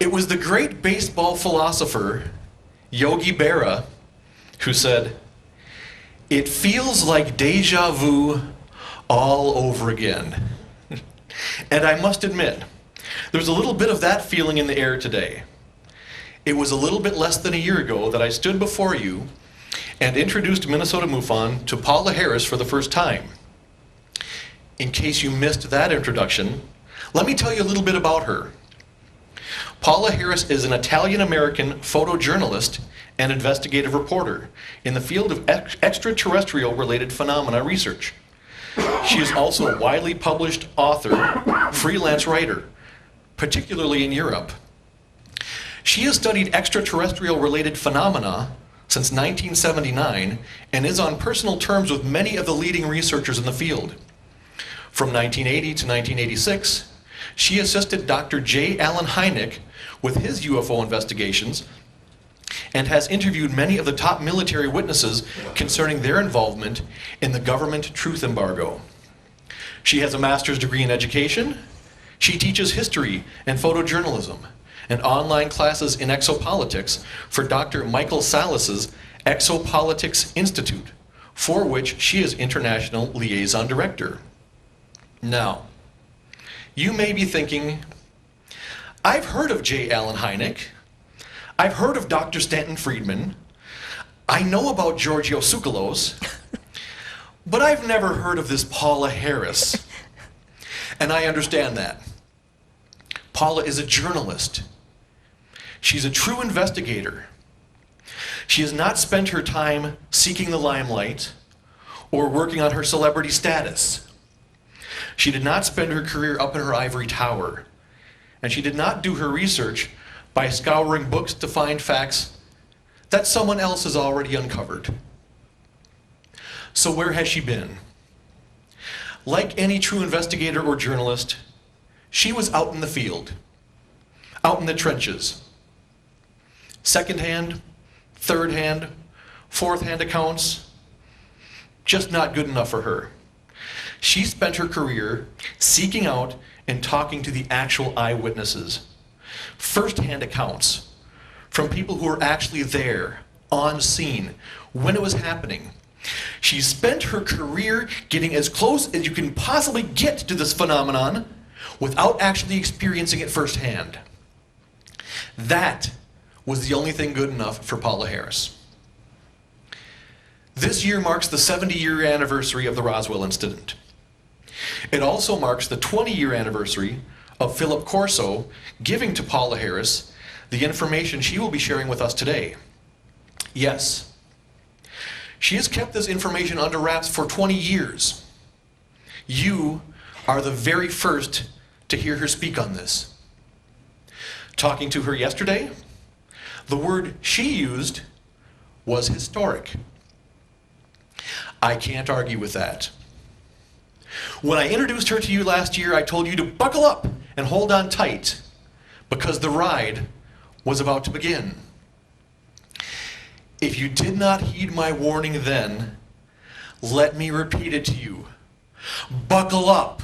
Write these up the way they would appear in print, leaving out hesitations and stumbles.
It was the great baseball philosopher, Yogi Berra, who said, "It feels like deja vu all over again." And I must admit, there's a little bit of that feeling in the air today. It was a little bit less than a year ago that I stood before you and introduced Minnesota MUFON to Paula Harris for the first time. In case you missed that introduction, let me tell you a little bit about her. Paula Harris is an Italian-American photojournalist and investigative reporter in the field of extraterrestrial-related phenomena research. She is also a widely published author, freelance writer, particularly in Europe. She has studied extraterrestrial-related phenomena since 1979 and is on personal terms with many of the leading researchers in the field. From 1980 to 1986, she assisted Dr. J. Allen Hynek with his UFO investigations and has interviewed many of the top military witnesses concerning their involvement in the government truth embargo. She has a master's degree in education. She teaches history and photojournalism and online classes in exopolitics for Dr. Michael Salas's Exopolitics Institute, for which she is International Liaison Director. Now, you may be thinking, I've heard of J. Allen Hynek. I've heard of Dr. Stanton Friedman. I know about Giorgio Tsoukalos, but I've never heard of this Paula Harris. And I understand that. Paula is a journalist. She's a true investigator. She has not spent her time seeking the limelight or working on her celebrity status. She did not spend her career up in her ivory tower. And she did not do her research by scouring books to find facts that someone else has already uncovered. So where has she been? Like any true investigator or journalist, she was out in the field, out in the trenches. Second-hand, third-hand, fourth-hand accounts, just not good enough for her. She spent her career seeking out and talking to the actual eyewitnesses. First-hand accounts from people who were actually there, on scene, when it was happening. She spent her career getting as close as you can possibly get to this phenomenon without actually experiencing it firsthand. That was the only thing good enough for Paula Harris. This year marks the 70-year anniversary of the Roswell incident. It also marks the 20-year anniversary of Philip Corso giving to Paula Harris the information she will be sharing with us today. Yes, she has kept this information under wraps for 20 years. You are the very first to hear her speak on this. Talking to her yesterday, the word she used was historic. I can't argue with that. When I introduced her to you last year, I told you to buckle up and hold on tight because the ride was about to begin. If you did not heed my warning then, let me repeat it to you. Buckle up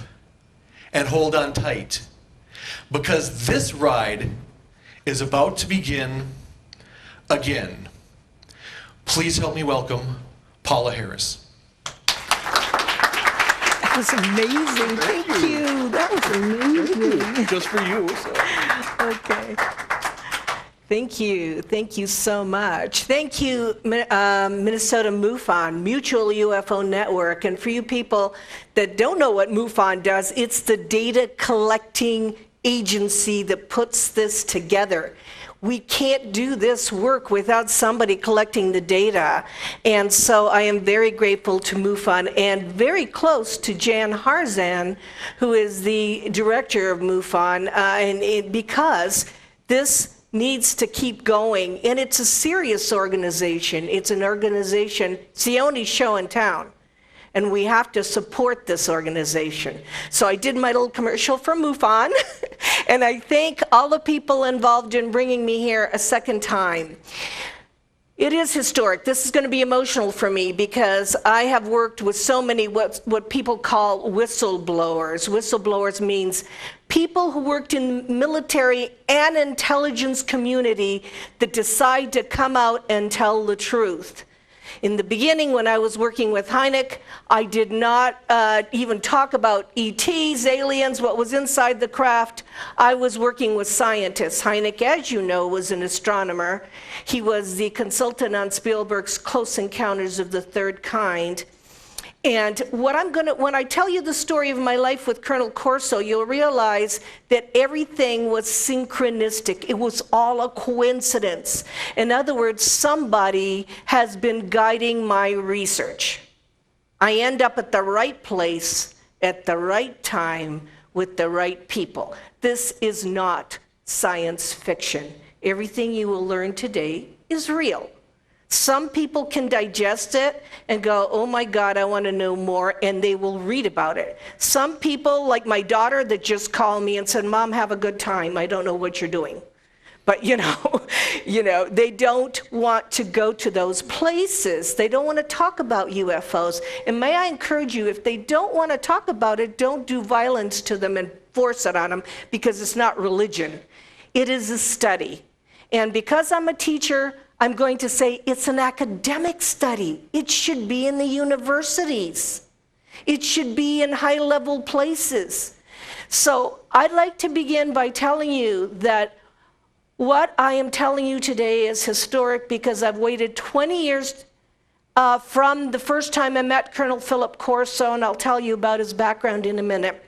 and hold on tight because this ride is about to begin again. Please help me welcome Paula Harris. That was amazing. Thank you. That was amazing. Just for you. So. Okay. Thank you. Thank you so much. Thank you, Minnesota MUFON, Mutual UFO Network. And for you people that don't know what MUFON does, it's the data collecting agency that puts this together. We can't do this work without somebody collecting the data. And so I am very grateful to MUFON and very close to Jan Harzan, who is the director of MUFON, because this needs to keep going. And it's a serious organization. It's an organization, it's the only show in town. And we have to support this organization. So I did my little commercial for MUFON, and I thank all the people involved in bringing me here a second time. It is historic. This is going to be emotional for me because I have worked with so many what people call whistleblowers. Whistleblowers means people who worked in military and intelligence community that decide to come out and tell the truth. In the beginning, when I was working with Hynek, I did not even talk about ETs, aliens, what was inside the craft. I was working with scientists. Hynek, as you know, was an astronomer. He was the consultant on Spielberg's Close Encounters of the Third Kind. And when I tell you the story of my life with Colonel Corso, you'll realize that everything was synchronistic. It was all a coincidence. In other words, somebody has been guiding my research. I end up at the right place at the right time with the right people. This is not science fiction. Everything you will learn today is real. Some people can digest it and go, oh my God, I want to know more, and they will read about it. Some people, like my daughter, that just called me and said, Mom, have a good time. I don't know what you're doing. But you know, they don't want to go to those places. They don't want to talk about UFOs. And may I encourage you, if they don't want to talk about it, don't do violence to them and force it on them, because it's not religion. It is a study. And because I'm a teacher, I'm going to say it's an academic study. It should be in the universities. It should be in high-level places. So I'd like to begin by telling you that what I am telling you today is historic because I've waited 20 years from the first time I met Colonel Philip Corso, and I'll tell you about his background in a minute,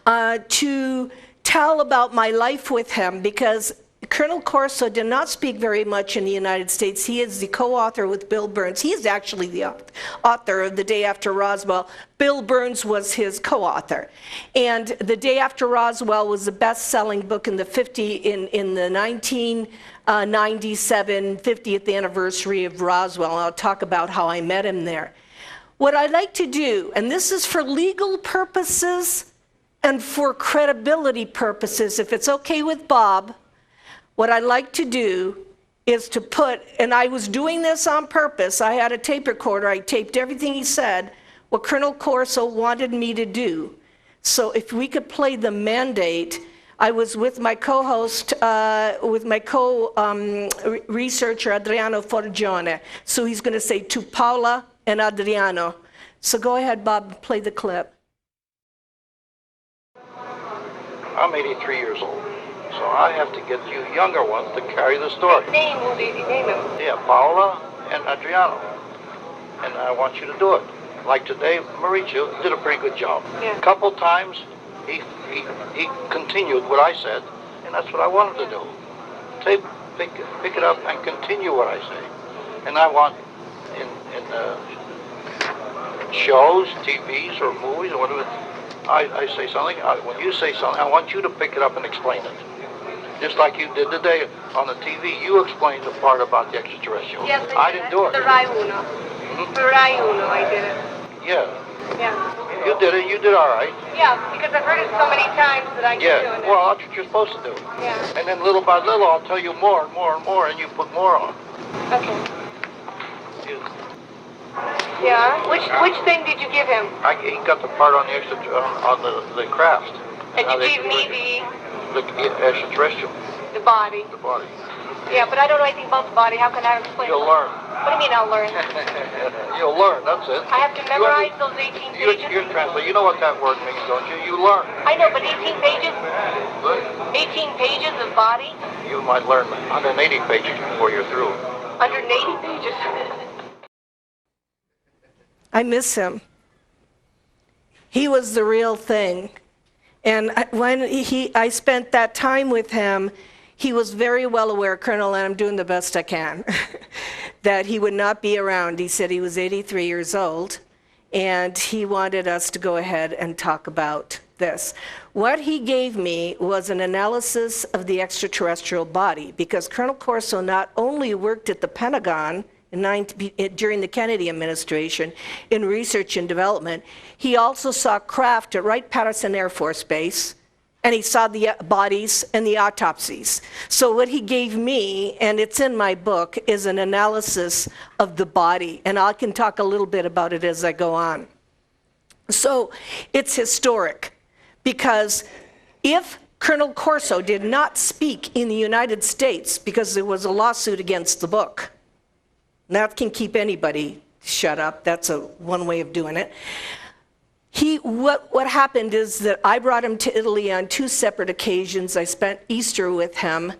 to tell about my life with him, because Colonel Corso did not speak very much in the United States. He is the co-author with Bill Burns. He is actually the author of The Day After Roswell. Bill Burns was his co-author. And The Day After Roswell was the best-selling book in the 1997 50th anniversary of Roswell. And I'll talk about how I met him there. What I'd like to do, and this is for legal purposes and for credibility purposes, if it's okay with Bob, what I'd like to do is to put, and I was doing this on purpose, I had a tape recorder, I taped everything he said, what Colonel Corso wanted me to do. So if we could play the mandate, I was with my co-host, with my co-researcher, Adriano Forgione. So he's going to say to Paula and Adriano. So go ahead, Bob, play the clip. I'm 83 years old. So I have to get you younger ones to carry the story. Name, who did you name him? Yeah, Paola and Adriano. And I want you to do it. Like today, Mauricio did a pretty good job. Yeah. A couple times, he continued what I said, and that's what I wanted to do. Pick it up and continue what I say. And I want in shows, TVs, or movies, or whatever, I say something. When you say something, I want you to pick it up and explain it. Just like you did today on the TV, you explained the part about the extraterrestrials. Yes, I didn't do it. The Rai Uno. For Rai Uno, I did it. Yeah. Yeah. You did it. You did all right. Yeah, because I've heard it so many times that I can do it. Well, that's what you're supposed to do. Yeah. And then little by little, I'll tell you more and more and more, and you put more on. Okay. Yeah. Which thing did you give him? He got the part on the the craft. And you gave me the extraterrestrial. the body. The body. Yeah, but I don't know anything about the body. How can I explain it? You'll learn. What do you mean I'll learn? You'll learn. That's it. I have to memorize those 18 pages? You're translating. You know what that word means, don't you? You learn. I know, but 18 pages? 18 pages of body? You might learn 180 pages before you're through. 180 pages? I miss him. He was the real thing. And when I spent that time with him, he was very well aware, Colonel, and I'm doing the best I can, that he would not be around. He said he was 83 years old, and he wanted us to go ahead and talk about this. What he gave me was an analysis of the extraterrestrial body, because Colonel Corso not only worked at the Pentagon during the Kennedy administration in research and development, he also saw craft at Wright-Patterson Air Force Base, and he saw the bodies and the autopsies. So what he gave me, and it's in my book, is an analysis of the body, and I can talk a little bit about it as I go on. So it's historic, because if Colonel Corso did not speak in the United States because there was a lawsuit against the book, and that can keep anybody shut up, that's one way of doing it. What happened is that I brought him to Italy on 2 separate occasions. I spent Easter with him,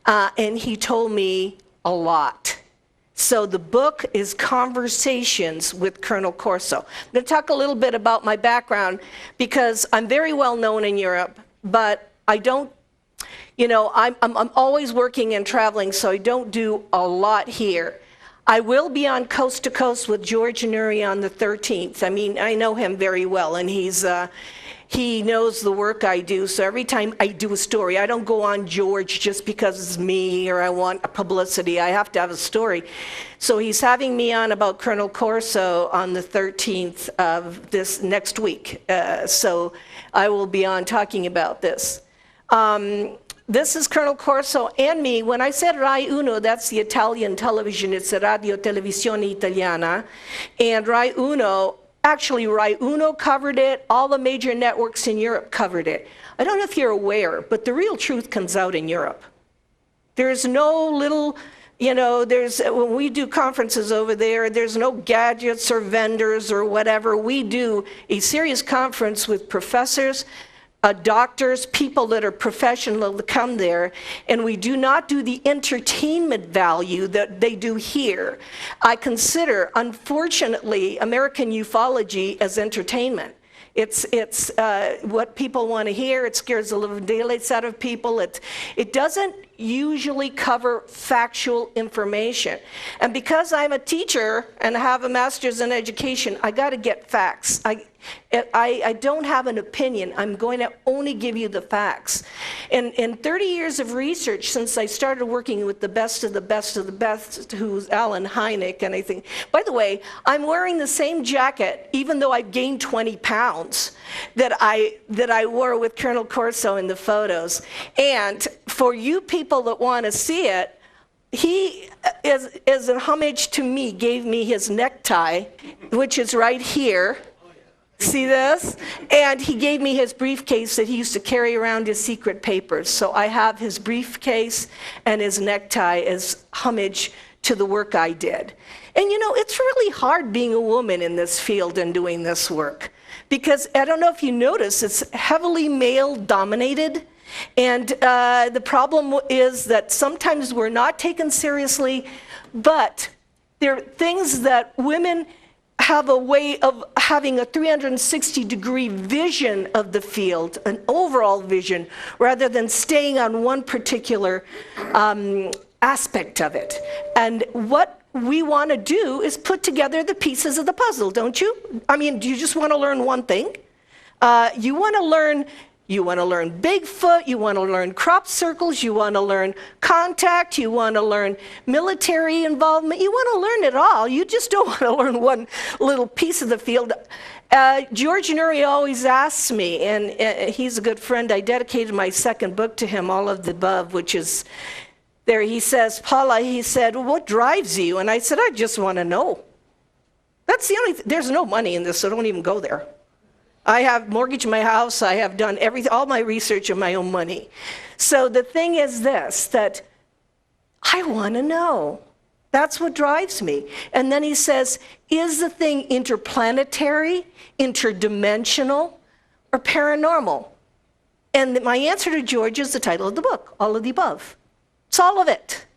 and he told me a lot. So the book is Conversations with Colonel Corso. I'm going to talk a little bit about my background, because I'm very well known in Europe, but I don't, I'm always working and traveling, so I don't do a lot here. I will be on Coast to Coast with George Nuri on the 13th. I mean, I know him very well, and he knows the work I do. So every time I do a story, I don't go on George just because it's me or I want publicity. I have to have a story. So he's having me on about Colonel Corso on the 13th of this next week. So I will be on talking about this. This is Colonel Corso and me. When I said Rai Uno, that's the Italian television. It's a Radio Televisione Italiana. And Rai Uno, actually Rai Uno covered it. All the major networks in Europe covered it. I don't know if you're aware, but the real truth comes out in Europe. There's no little, when we do conferences over there, there's no gadgets or vendors or whatever. We do a serious conference with professors, doctors, people that are professional to come there, and we do not do the entertainment value that they do here. I consider, unfortunately, American ufology as entertainment. It's what people want to hear. It scares the living daylights out of people. It doesn't usually cover factual information. And because I'm a teacher and have a master's in education, I got to get facts. I don't have an opinion. I'm going to only give you the facts. In 30 years of research, since I started working with the best of the best of the best, who's Alan Hynek, and I think, by the way, I'm wearing the same jacket, even though I've gained 20 pounds, that I wore with Colonel Corso in the photos. And for you people that want to see it, he, as a homage to me, gave me his necktie, which is right here. See this? And he gave me his briefcase that he used to carry around his secret papers. So I have his briefcase and his necktie as homage to the work I did. And it's really hard being a woman in this field and doing this work. Because I don't know if you notice, it's heavily male dominated. And the problem is that sometimes we're not taken seriously, but there are things that women have a way of having a 360-degree vision of the field, an overall vision, rather than staying on one particular aspect of it. And what we want to do is put together the pieces of the puzzle, don't you? I mean, do you just want to learn one thing? You want to learn Bigfoot, you want to learn crop circles, you want to learn contact, you want to learn military involvement, you want to learn it all. You just don't want to learn one little piece of the field. George Nuri always asks me, and he's a good friend, I dedicated my second book to him, All of the Above, which is there. He says, Paula, he said, well, what drives you? And I said, I just want to know. That's the only there's no money in this, so don't even go there. I have mortgaged my house. I have done all my research of my own money. So the thing is this, that I want to know. That's what drives me. And then he says, is the thing interplanetary, interdimensional, or paranormal? And my answer to George is the title of the book, All of the Above. It's all of it.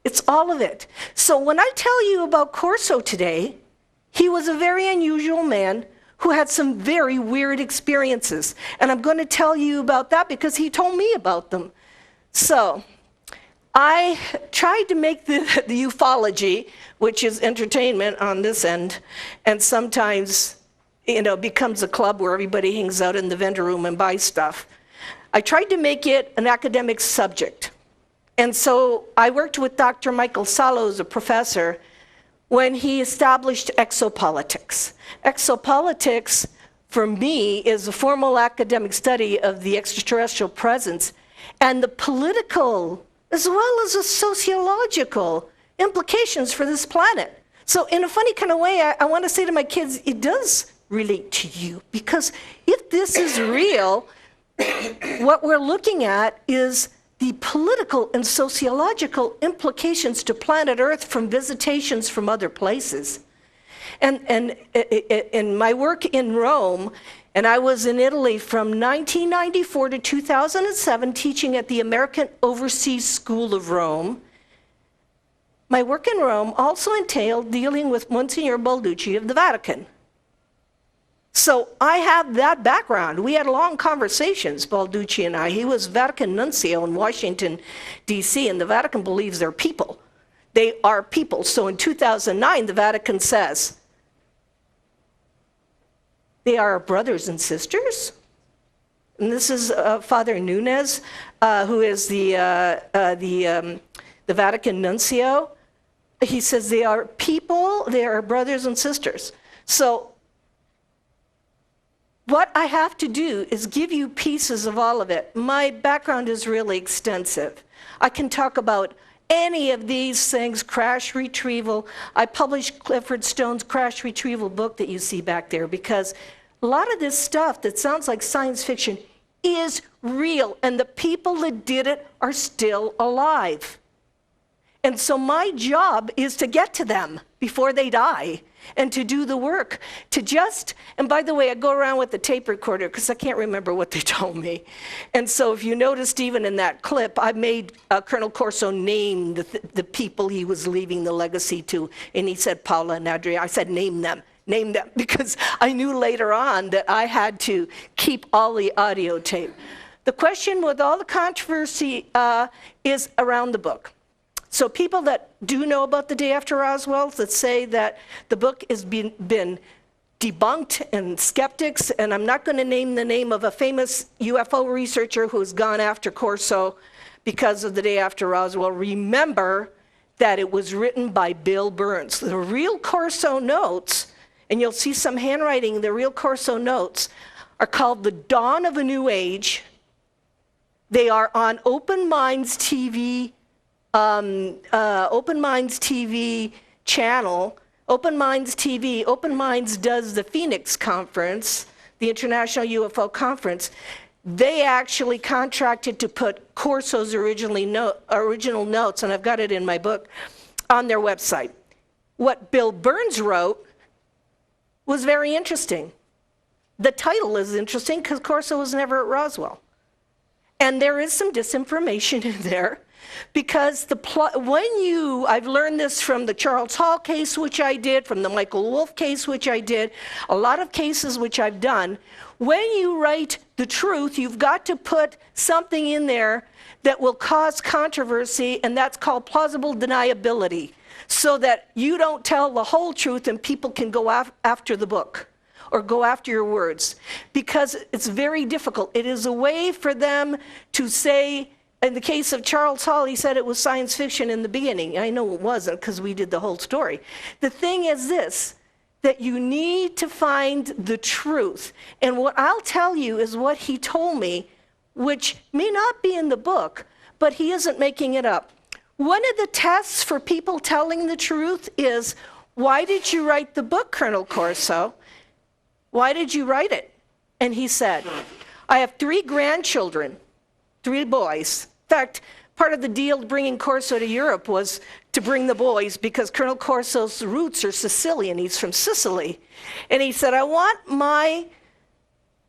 It's all of it. So when I tell you about Corso today, he was a very unusual man who had some very weird experiences. And I'm going to tell you about that because he told me about them. So I tried to make the ufology, which is entertainment on this end, and sometimes becomes a club where everybody hangs out in the vendor room and buys stuff. I tried to make it an academic subject. And so I worked with Dr. Michael Salo, a professor, when he established exopolitics. Exopolitics for me, is a formal academic study of the extraterrestrial presence and the political as well as the sociological implications for this planet. So in a funny kind of way, I want to say to my kids, it does relate to you, because if this is real, what we're looking at is the political and sociological implications to planet Earth from visitations from other places. And in my work in Rome, and I was in Italy from 1994 to 2007 teaching at the American Overseas School of Rome. My work in Rome also entailed dealing with Monsignor Balducci of the Vatican. So I have that background. We had long conversations, Balducci and I. He was Vatican nuncio in Washington, D.C., and the Vatican believes they're people. They are people. So in 2009, the Vatican says, they are our brothers and sisters. And this is Father Nunez, who is the Vatican nuncio. He says they are people, they are brothers and sisters. So what I have to do is give you pieces of all of it. My background is really extensive. I can talk about any of these things, crash retrieval. I published Clifford Stone's crash retrieval book that you see back there, because a lot of this stuff that sounds like science fiction is real, and the people that did it are still alive. And so my job is to get to them before they die and to do the work, to just, and by the way, I go around with the tape recorder because I can't remember what they told me. And so if you noticed, even in that clip, I made Colonel Corso name the people he was leaving the legacy to, and he said Paula and Adria. I said name them, because I knew later on that I had to keep all the audio tape. The question with all the controversy is around the book. So people that do know about the day after Roswell, that say that the book has been debunked, and skeptics, and I'm not going to name the name of a famous UFO researcher who's gone after Corso because of the day after Roswell, remember that it was written by Bill Burns. The real Corso notes, and you'll see some handwriting, the real Corso notes are called The Dawn of a New Age. They are on Open Minds TV channel, Open Minds TV. Open Minds does the Phoenix Conference, the International UFO Conference. They actually contracted to put Corso's original notes, and I've got it in my book, on their website. What Bill Burns wrote was very interesting. The title is interesting because Corso was never at Roswell. And there is some disinformation in there. Because I've learned this from the Charles Hall case, which I did, from the Michael Wolff case, which I did, a lot of cases which I've done. When you write the truth, you've got to put something in there that will cause controversy, and that's called plausible deniability, so that you don't tell the whole truth and people can go after the book or go after your words. Because it's very difficult. It is a way for them to say, in the case of Charles Hall, he said it was science fiction in the beginning. I know it wasn't, because we did the whole story. The thing is this, that you need to find the truth. And what I'll tell you is what he told me, which may not be in the book, but he isn't making it up. One of the tests for people telling the truth is, why did you write the book, Colonel Corso? Why did you write it? And he said, I have 3 grandchildren, 3 boys. In fact, part of the deal bringing Corso to Europe was to bring the boys, because Colonel Corso's roots are Sicilian. He's from Sicily. And he said, I want my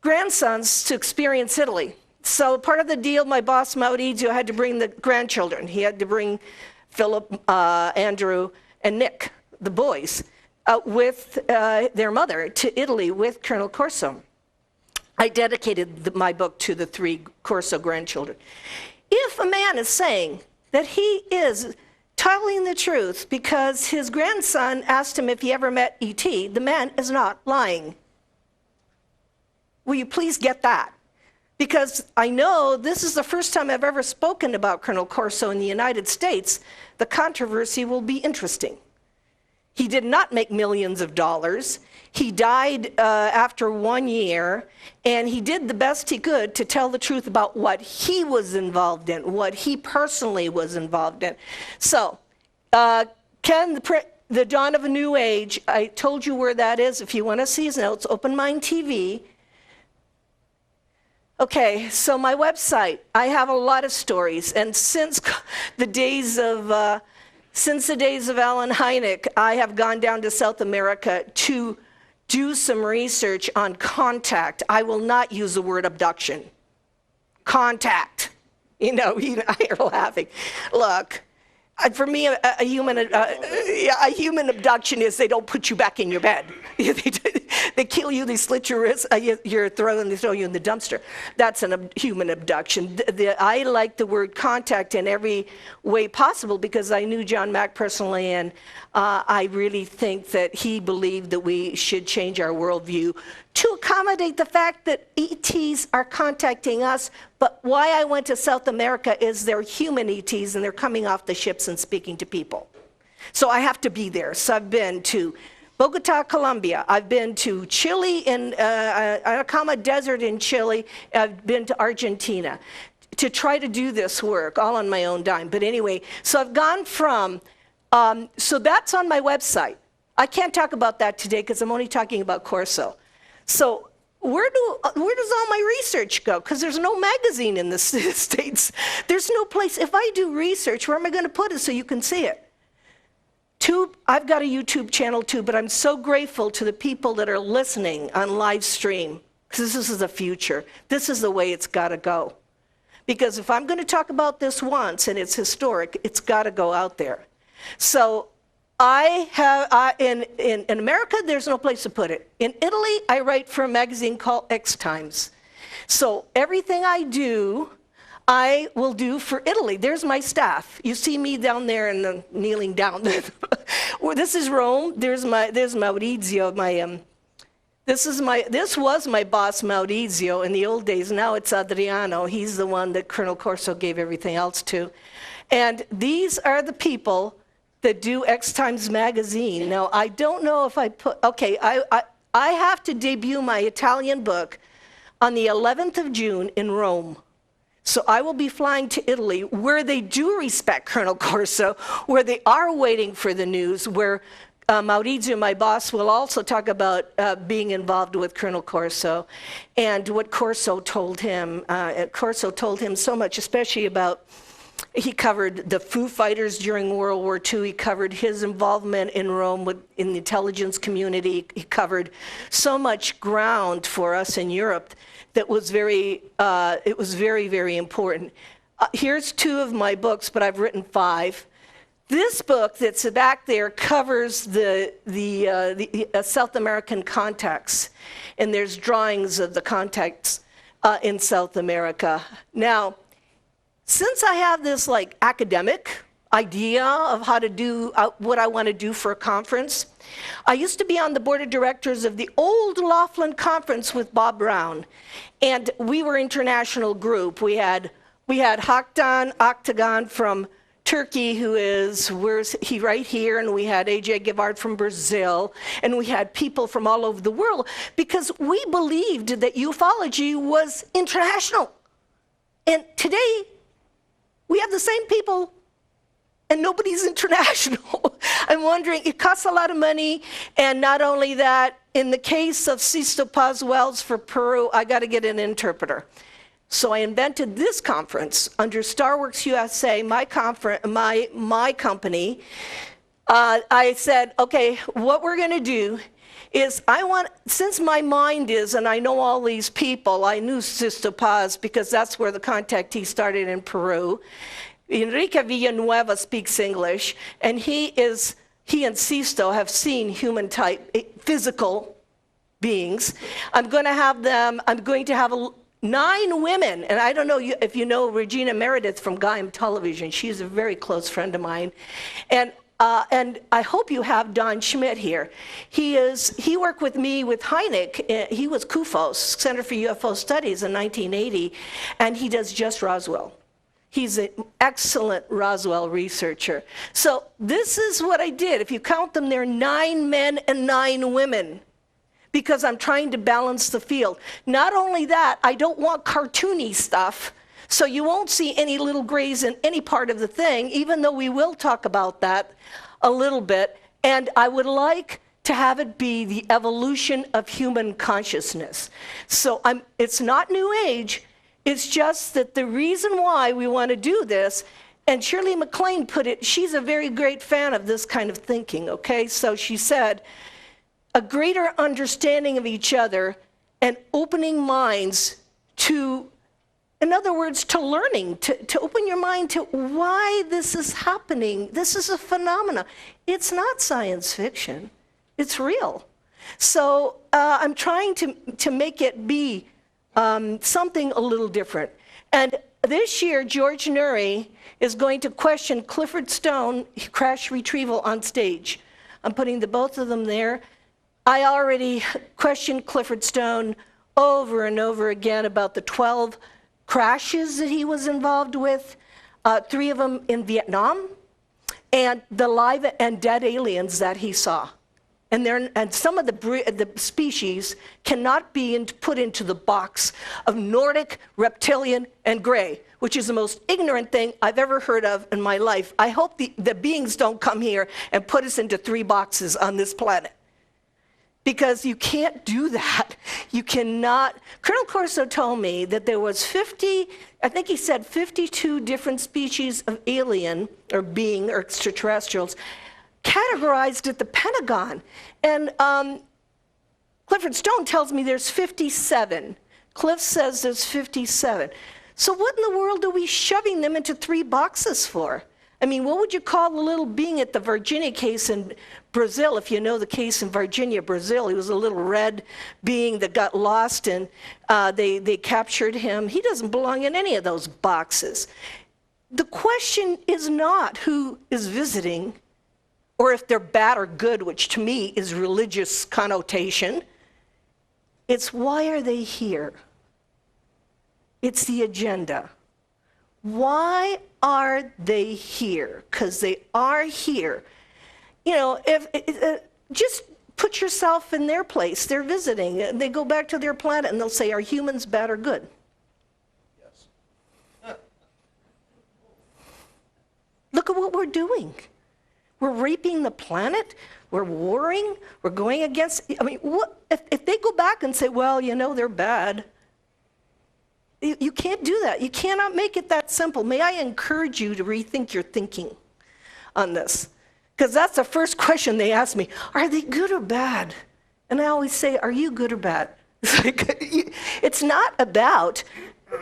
grandsons to experience Italy. So part of the deal, my boss, Maurizio, had to bring the grandchildren. He had to bring Philip, Andrew, and Nick, the boys, with their mother to Italy with Colonel Corso. I dedicated my book to the 3 Corso grandchildren. If a man is saying that he is telling the truth because his grandson asked him if he ever met E.T., the man is not lying. Will you please get that? Because I know this is the first time I've ever spoken about Colonel Corso in the United States. The controversy will be interesting. He did not make millions of dollars. He died after 1 year, and he did the best he could to tell the truth about what he was involved in, what he personally was involved in. So, Ken, the Dawn of a New Age, I told you where that is. If you want to see his notes, Open Mind TV. Okay, so my website, I have a lot of stories, and since the days of Alan Hynek, I have gone down to South America to do some research on contact. I will not use the word abduction. Contact. You know, you're laughing. Look, for me, a human abduction is they don't put you back in your bed. They kill you, they slit your wrist, your throat, and they throw you in the dumpster. That's a human abduction. I like the word contact in every way possible because I knew John Mack personally, and I really think that he believed that we should change our worldview to accommodate the fact that ETs are contacting us. But why I went to South America is they're human ETs, and they're coming off the ships and speaking to people. So I have to be there. So I've been to Bogota, Colombia. I've been to Chile, in Atacama Desert in Chile. I've been to Argentina to try to do this work, all on my own dime. But anyway, so I've gone from, so that's on my website. I can't talk about that today because I'm only talking about Corso. So where does all my research go? Because there's no magazine in the States. There's no place. If I do research, where am I going to put it so you can see it? I've got a YouTube channel too, but I'm so grateful to the people that are listening on live stream, because this is the future. This is the way it's got to go. Because if I'm going to talk about this once and it's historic, it's got to go out there. So in America, there's no place to put it. In Italy, I write for a magazine called X Times. So everything I do, I will do for Italy. There's my staff. You see me down there and kneeling down. Well, this is Rome. There's Maurizio. This was my boss, Maurizio, in the old days. Now it's Adriano. He's the one that Colonel Corso gave everything else to. And these are the people that do X Times magazine. Now, I don't know if I put, okay, I have to debut my Italian book on the 11th of June in Rome. So I will be flying to Italy, where they do respect Colonel Corso, where they are waiting for the news, where Maurizio, my boss, will also talk about being involved with Colonel Corso and what Corso told him. Corso told him so much, especially about, he covered the Foo Fighters during World War II. He covered his involvement in Rome in the intelligence community. He covered so much ground for us in Europe that was very, it was very, very important. Here's 2 of my books, but I've written 5. This book that's back there covers the South American contacts, and there's drawings of the contacts in South America. Now, since I have this like academic idea of how to do what I want to do for a conference, I used to be on the board of directors of the old Laughlin Conference with Bob Brown, and we were an international group. We had Haktan Octagon from Turkey, where's he right here, and we had AJ Givard from Brazil, and we had people from all over the world, because we believed that ufology was international. And today, we have the same people, and nobody's international. I'm wondering, it costs a lot of money, and not only that, in the case of Sisto Paz Wells for Peru, I got to get an interpreter. So I invented this conference under Starworks USA, my company. I said, okay, what we're going to do is since my mind is, and I know all these people, I knew Sisto Paz because that's where the contactee started in Peru. Enrique Villanueva speaks English, and he and Sisto have seen human type, physical beings. I'm going to have 9 women, and I don't know if you know Regina Meredith from Gaim Television. She's a very close friend of mine. And I hope you have Don Schmidt here. He worked with me with Hynek. He was CUFOS, Center for UFO Studies, in 1980, and he does just Roswell. He's an excellent Roswell researcher. So this is what I did. If you count them, there are 9 men and 9 women, because I'm trying to balance the field. Not only that, I don't want cartoony stuff, so you won't see any little grays in any part of the thing, even though we will talk about that a little bit. And I would like to have it be the evolution of human consciousness. So it's not New Age. It's just that the reason why we want to do this, and Shirley MacLaine put it, she's a very great fan of this kind of thinking, okay? So she said, a greater understanding of each other and opening minds to, in other words, to learning, to open your mind to why this is happening. This is a phenomenon. It's not science fiction. It's real. So I'm trying to make it be something a little different. And this year, George Nuri is going to question Clifford Stone, crash retrieval, on stage. I'm putting the both of them there. I already questioned Clifford Stone over and over again about the 12 crashes that he was involved with, 3 of them in Vietnam, and the live and dead aliens that he saw. And some of the species cannot be put into the box of Nordic, reptilian, and gray, which is the most ignorant thing I've ever heard of in my life. I hope the beings don't come here and put us into 3 boxes on this planet. Because you can't do that. You cannot. Colonel Corso told me that there was 50, I think he said 52 different species of alien or being or extraterrestrials categorized at the Pentagon. And Clifford Stone tells me there's 57. Cliff says there's 57. So what in the world are we shoving them into 3 boxes for? I mean, what would you call the little being at the Virginia case in Brazil, if you know the case in Virginia, Brazil? He was a little red being that got lost, and they captured him. He doesn't belong in any of those boxes. The question is not who is visiting, or if they're bad or good, which to me is religious connotation. It's why are they here? It's the agenda. Why are they here? Because they are here. You know, just put yourself in their place. They're visiting. They go back to their planet and they'll say, are humans bad or good? Yes. Look at what we're doing. We're raping the planet. We're warring. We're going against, I mean, what if they go back and say, well, you know, they're bad. You can't do that. You cannot make it that simple. May I encourage you to rethink your thinking on this? Because that's the first question they ask me. Are they good or bad? And I always say, are you good or bad? It's not about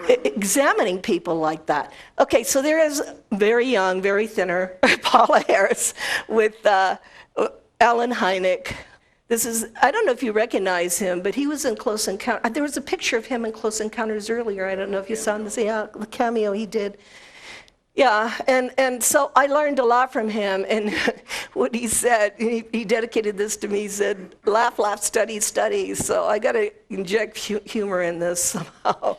examining people like that. Okay, so there is very young, very thinner Paula Harris with Alan Hynek. This is, I don't know if you recognize him, but he was in Close Encounters. There was a picture of him in Close Encounters earlier. I don't know if you saw this, yeah, the cameo he did. Yeah, and so I learned a lot from him, and what he said, he dedicated this to me, he said, laugh, laugh, study, study. So I got to inject humor in this somehow.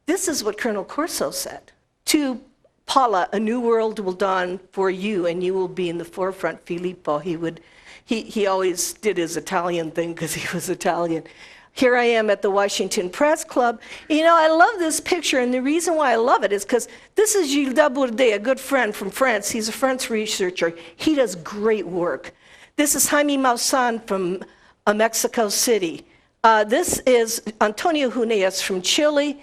This is what Colonel Corso said. To Paula, a new world will dawn for you, and you will be in the forefront, Filippo. He always did his Italian thing because he was Italian. Here I am at the Washington Press Club. You know, I love this picture, and the reason why I love it is because this is Gilles Dabourdet, a good friend from France. He's a French researcher. He does great work. This is Jaime Maussan from Mexico City. This is Antonio Huneas from Chile.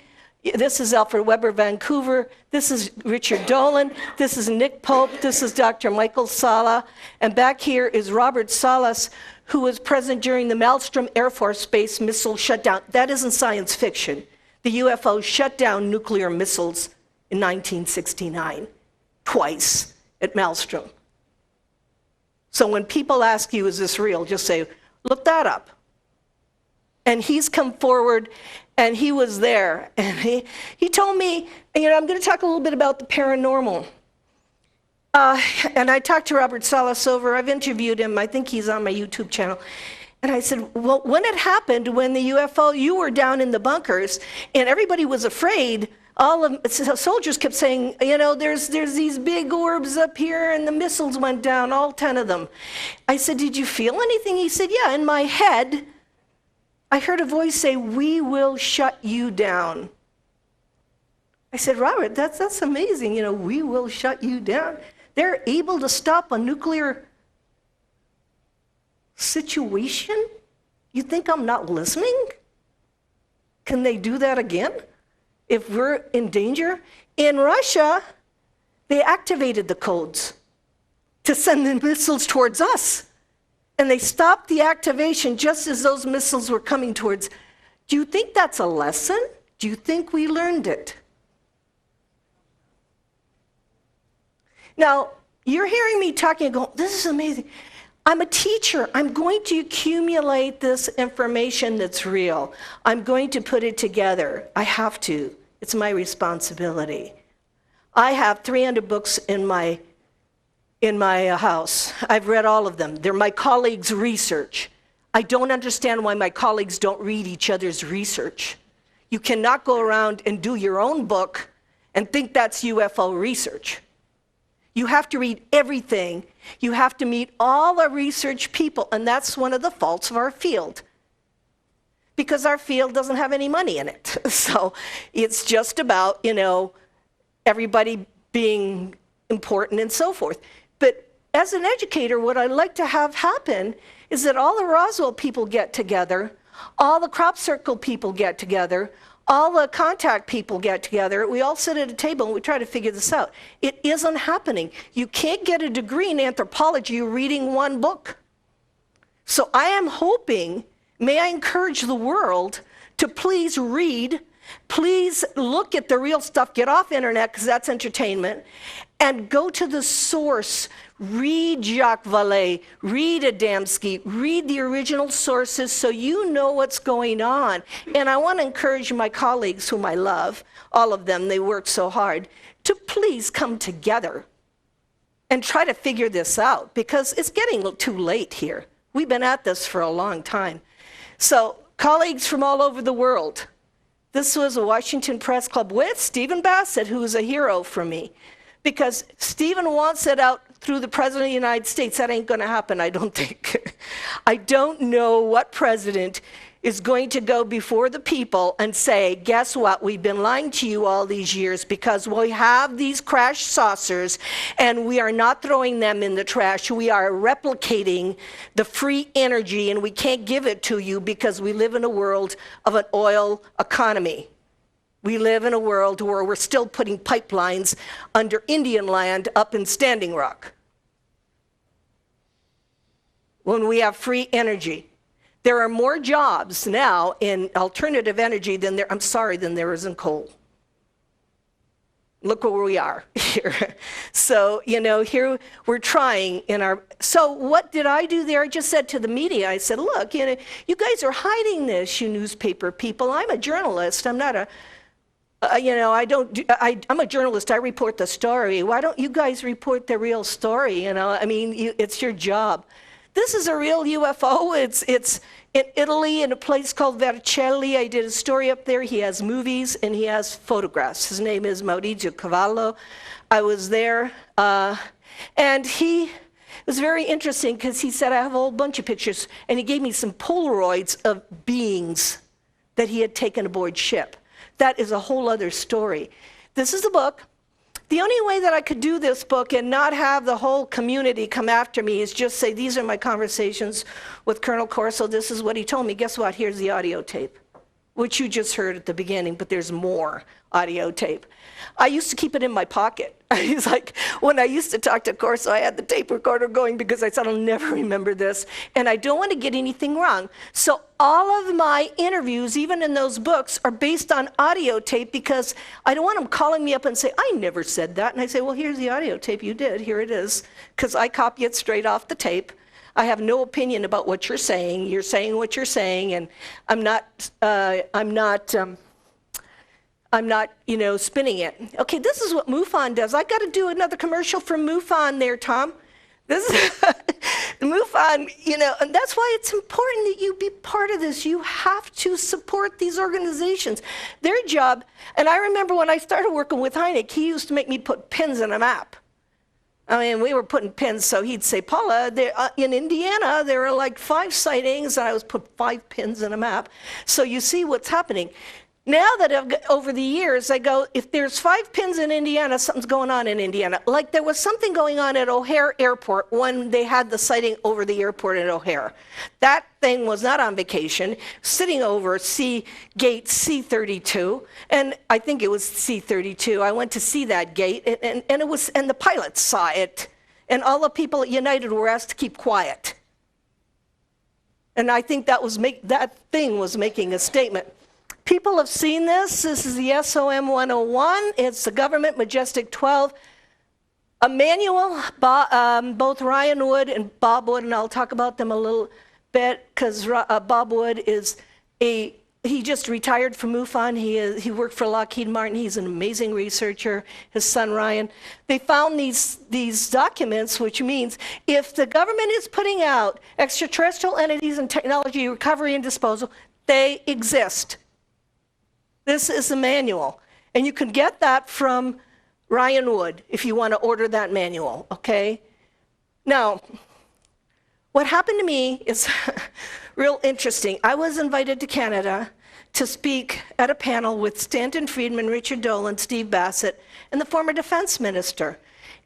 This is Alfred Weber, Vancouver. This is Richard Dolan. This is Nick Pope. This is Dr. Michael Sala. And back here is Robert Salas, who was present during the Maelstrom Air Force Base missile shutdown. That isn't science fiction. The UFOs shut down nuclear missiles in 1969, twice at Maelstrom. So when people ask you, is this real, just say, look that up. And he's come forward, and he was there. And he told me, you know, I'm going to talk a little bit about the paranormal. And I talked to Robert Salas over, I've interviewed him, I think he's on my YouTube channel. And I said, well, when it happened, when the UFO, you were down in the bunkers, and everybody was afraid Soldiers kept saying, you know, there's these big orbs up here, and the missiles went down, all 10 of them. I said, did you feel anything? He said, yeah, in my head, I heard a voice say, we will shut you down. I said, Robert, that's amazing, you know, we will shut you down. They're able to stop a nuclear situation? You think I'm not listening? Can they do that again? If we're in danger? In Russia, they activated the codes to send the missiles towards us. And they stopped the activation just as those missiles were coming towards. Do you think that's a lesson? Do you think we learned it? Now, you're hearing me talking and going, this is amazing. I'm a teacher. I'm going to accumulate this information that's real. I'm going to put it together. I have to. It's my responsibility. I have 300 books in my house. I've read all of them. They're my colleagues' research. I don't understand why my colleagues don't read each other's research. You cannot go around and do your own book and think that's UFO research. You have to read everything. You have to meet all the research people, and that's one of the faults of our field, because our field doesn't have any money in it. So it's just about, you know, everybody being important and so forth. But as an educator, what I'd like to have happen is that all the Roswell people get together, all the crop circle people get together, all the contact people get together, we all sit at a table and we try to figure this out. It isn't happening. You can't get a degree in anthropology reading one book. So I am hoping, may I encourage the world to please read, please look at the real stuff, get off internet because that's entertainment, and go to the source. Read Jacques Vallée, read Adamski, read the original sources so you know what's going on. And I want to encourage my colleagues, whom I love, all of them, they work so hard, to please come together and try to figure this out, because it's getting too late here. We've been at this for a long time. So, colleagues from all over the world, this was a Washington Press Club with Stephen Bassett, who is a hero for me, because Stephen wants it out through the President of the United States. That ain't going to happen, I don't think. I don't know what president is going to go before the people and say, guess what, we've been lying to you all these years because we have these crash saucers and we are not throwing them in the trash. We are replicating the free energy and we can't give it to you because we live in a world of an oil economy. We live in a world where we're still putting pipelines under Indian land up in Standing Rock, when we have free energy. There are more jobs now in alternative energy than there is in coal. Look where we are here. So, you know, here we're trying in our, so what did I do there? I just said to the media, I said, look, you know, you guys are hiding this, you newspaper people. I'm a journalist. I'm not a, you know, I'm a journalist. I report the story. Why don't you guys report the real story? You know, I mean, it's your job. This is a real UFO. It's in Italy in a place called Vercelli. I did a story up there. He has movies and he has photographs. His name is Maurizio Cavallo. I was there. And he was very interesting because he said, I have a whole bunch of pictures. And he gave me some Polaroids of beings that he had taken aboard ship. That is a whole other story. This is the book. The only way that I could do this book and not have the whole community come after me is just say, these are my conversations with Colonel Corso. This is what he told me. Guess what? Here's the audio tape, which you just heard at the beginning, but there's more audio tape. I used to keep it in my pocket. He's like, when I used to talk to Corso, I had the tape recorder going because I said, I'll never remember this, and I don't want to get anything wrong. So all of my interviews, even in those books, are based on audio tape because I don't want them calling me up and say, I never said that. And I say, well, here's the audio tape you did. Here it is, because I copy it straight off the tape. I have no opinion about what you're saying. You're saying what you're saying, and I'm not, you know, spinning it. Okay, this is what MUFON does. I got to do another commercial for MUFON there, Tom. This MUFON, and that's why it's important that you be part of this. You have to support these organizations. Their job, and I remember when I started working with Hynek, he used to make me put pins in a map. I mean, we were putting pins, so he'd say, Paula, in Indiana, there are like 5 sightings, and I was put 5 pins in a map. So you see what's happening. Now that over the years, I go, if there's 5 pins in Indiana, something's going on in Indiana. Like there was something going on at O'Hare Airport when they had the sighting over the airport at O'Hare. That thing was not on vacation, sitting over gate C32, and I think it was C32. I went to see that gate, and the pilots saw it, and all the people at United were asked to keep quiet. And I think that thing was making a statement. People have seen this. This is the SOM 101. It's the government Majestic 12. A manual, both Ryan Wood and Bob Wood, and I'll talk about them a little bit, because Bob Wood he just retired from MUFON. He worked for Lockheed Martin. He's an amazing researcher. His son, Ryan. They found these documents, which means if the government is putting out extraterrestrial entities and technology recovery and disposal, they exist. This is the manual, and you can get that from Ryan Wood if you want to order that manual, okay? Now, what happened to me is real interesting. I was invited to Canada to speak at a panel with Stanton Friedman, Richard Dolan, Steve Bassett, and the former defense minister.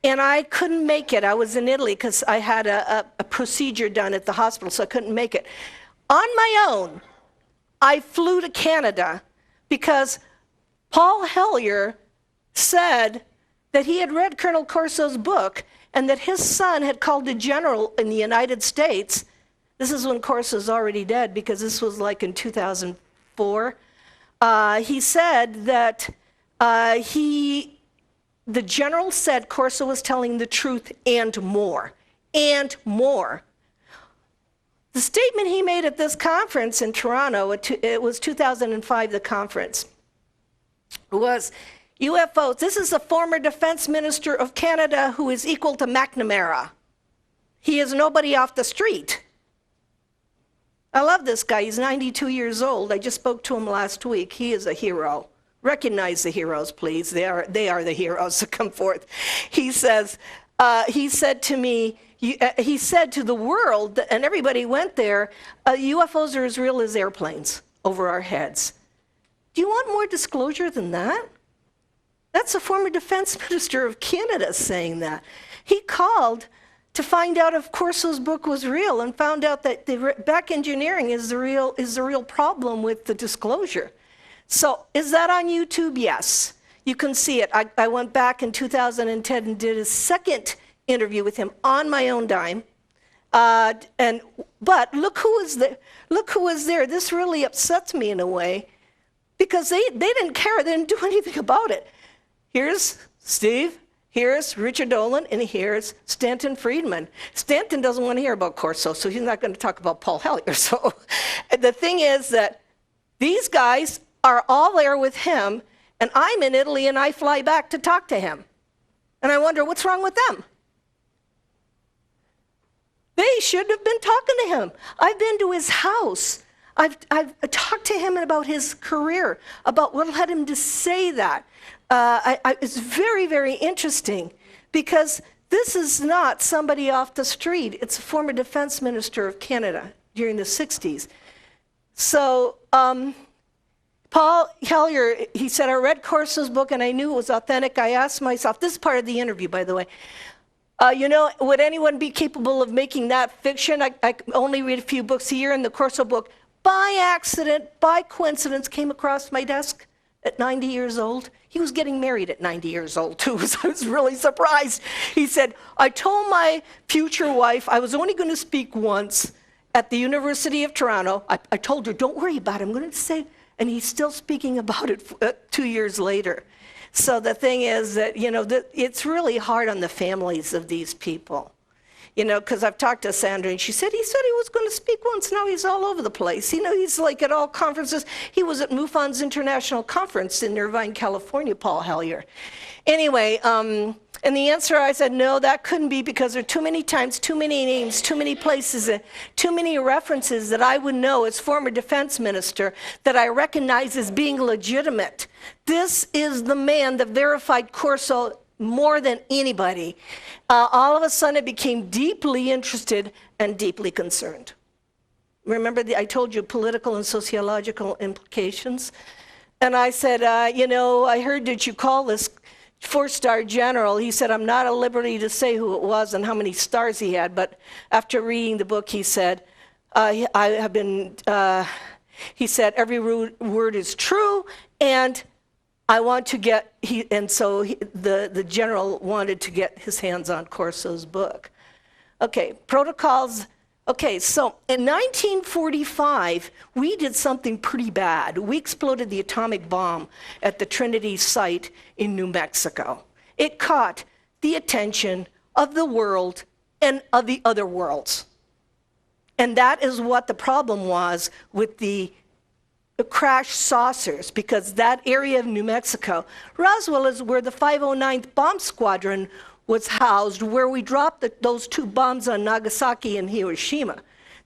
And I couldn't make it. I was in Italy because I had a procedure done at the hospital, so I couldn't make it. On my own, I flew to Canada because Paul Hellyer said that he had read Colonel Corso's book and that his son had called a general in the United States. This is when Corso's already dead, because this was like in 2004. He said that the general said Corso was telling the truth and more, and more. The statement he made at this conference in Toronto, it was 2005, the conference, was UFOs. This is the former defense minister of Canada who is equal to McNamara. He is nobody off the street. I love this guy. He's 92 years old. I just spoke to him last week. He is a hero. Recognize the heroes, please. They are the heroes to come forth. He says, he said to me, he said to the world, and everybody went there, UFOs are as real as airplanes over our heads. Do you want more disclosure than that? That's a former defense minister of Canada saying that. He called to find out if Corso's book was real, and found out that the back engineering is the real problem with the disclosure. So is that on YouTube? Yes. You can see it. I went back in 2010 and did a second interview with him on my own dime. But look who was there. Look who was there. This really upsets me in a way, because they didn't care. They didn't do anything about it. Here's Steve, here's Richard Dolan, and here's Stanton Friedman. Stanton doesn't want to hear about Corso, so he's not going to talk about Paul Hellyer. So the thing is that these guys are all there with him, and I'm in Italy, and I fly back to talk to him. And I wonder, what's wrong with them? They should have been talking to him. I've been to his house. I've talked to him about his career, about what led him to say that. It's very, very interesting, because this is not somebody off the street. It's a former defense minister of Canada during the 60s. So Paul Hellyer, he said, I read Corso's book and I knew it was authentic. I asked myself, this is part of the interview, by the way, would anyone be capable of making that fiction? I only read a few books a year, and the Corso book, by accident, by coincidence, came across my desk at 90 years old. He was getting married at 90 years old, too, so I was really surprised. He said, I told my future wife I was only going to speak once at the University of Toronto. I told her, don't worry about it, I'm going to say, and he's still speaking about it 2 years later. So the thing is that, it's really hard on the families of these people. You know, because I've talked to Sandra, and he said he was going to speak once. Now he's all over the place. You know, he's like at all conferences. He was at MUFON's International Conference in Irvine, California, Paul Hellyer. Anyway, and the answer, I said, no, that couldn't be, because there are too many times, too many names, too many places, too many references that I would know as former defense minister that I recognize as being legitimate. This is the man that verified Corso more than anybody. All of a sudden, I became deeply interested and deeply concerned. Remember, I told you political and sociological implications? And I said, you know, I heard that you call this 4-star general. He said, I'm not at liberty to say who it was and how many stars he had, but after reading the book, he said, I have been, he said, every word is true, and I want to get, the general wanted to get his hands on Corso's book. Okay, protocols. Okay, so in 1945, we did something pretty bad. We exploded the atomic bomb at the Trinity site in New Mexico. It caught the attention of the world and of the other worlds. And that is what the problem was with the crash saucers, because that area of New Mexico, Roswell is where the 509th Bomb Squadron was housed, where we dropped those 2 bombs on Nagasaki and Hiroshima.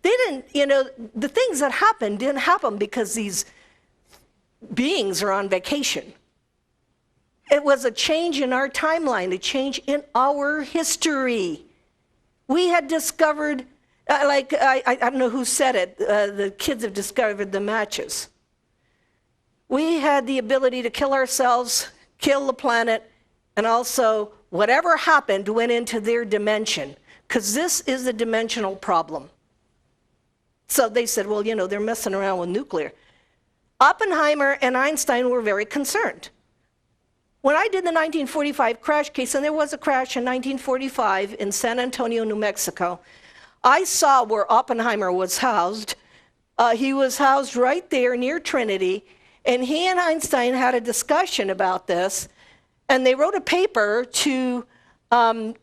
They didn't, you know, the things that happened didn't happen because these beings are on vacation. It was a change in our timeline, a change in our history. We had discovered, I don't know who said it, the kids have discovered the matches. We had the ability to kill ourselves, kill the planet, and also whatever happened went into their dimension, because this is a dimensional problem. So they said, well, you know, they're messing around with nuclear. Oppenheimer and Einstein were very concerned. When I did the 1945 crash case, and there was a crash in 1945 in San Antonio, New Mexico, I saw where Oppenheimer was housed. He was housed right there near Trinity, and he and Einstein had a discussion about this, and they wrote a paper to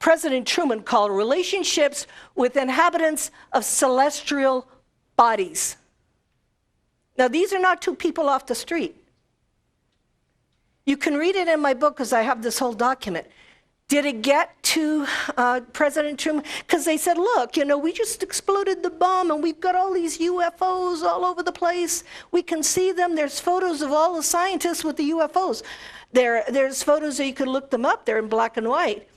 President Truman called Relationships with Inhabitants of Celestial Bodies. Now, these are not 2 people off the street. You can read it in my book, because I have this whole document. Did it get to President Truman? Because they said, look, you know, we just exploded the bomb, and we've got all these UFOs all over the place. We can see them. There's photos of all the scientists with the UFOs. There's photos that you can look them up. They're in black and white.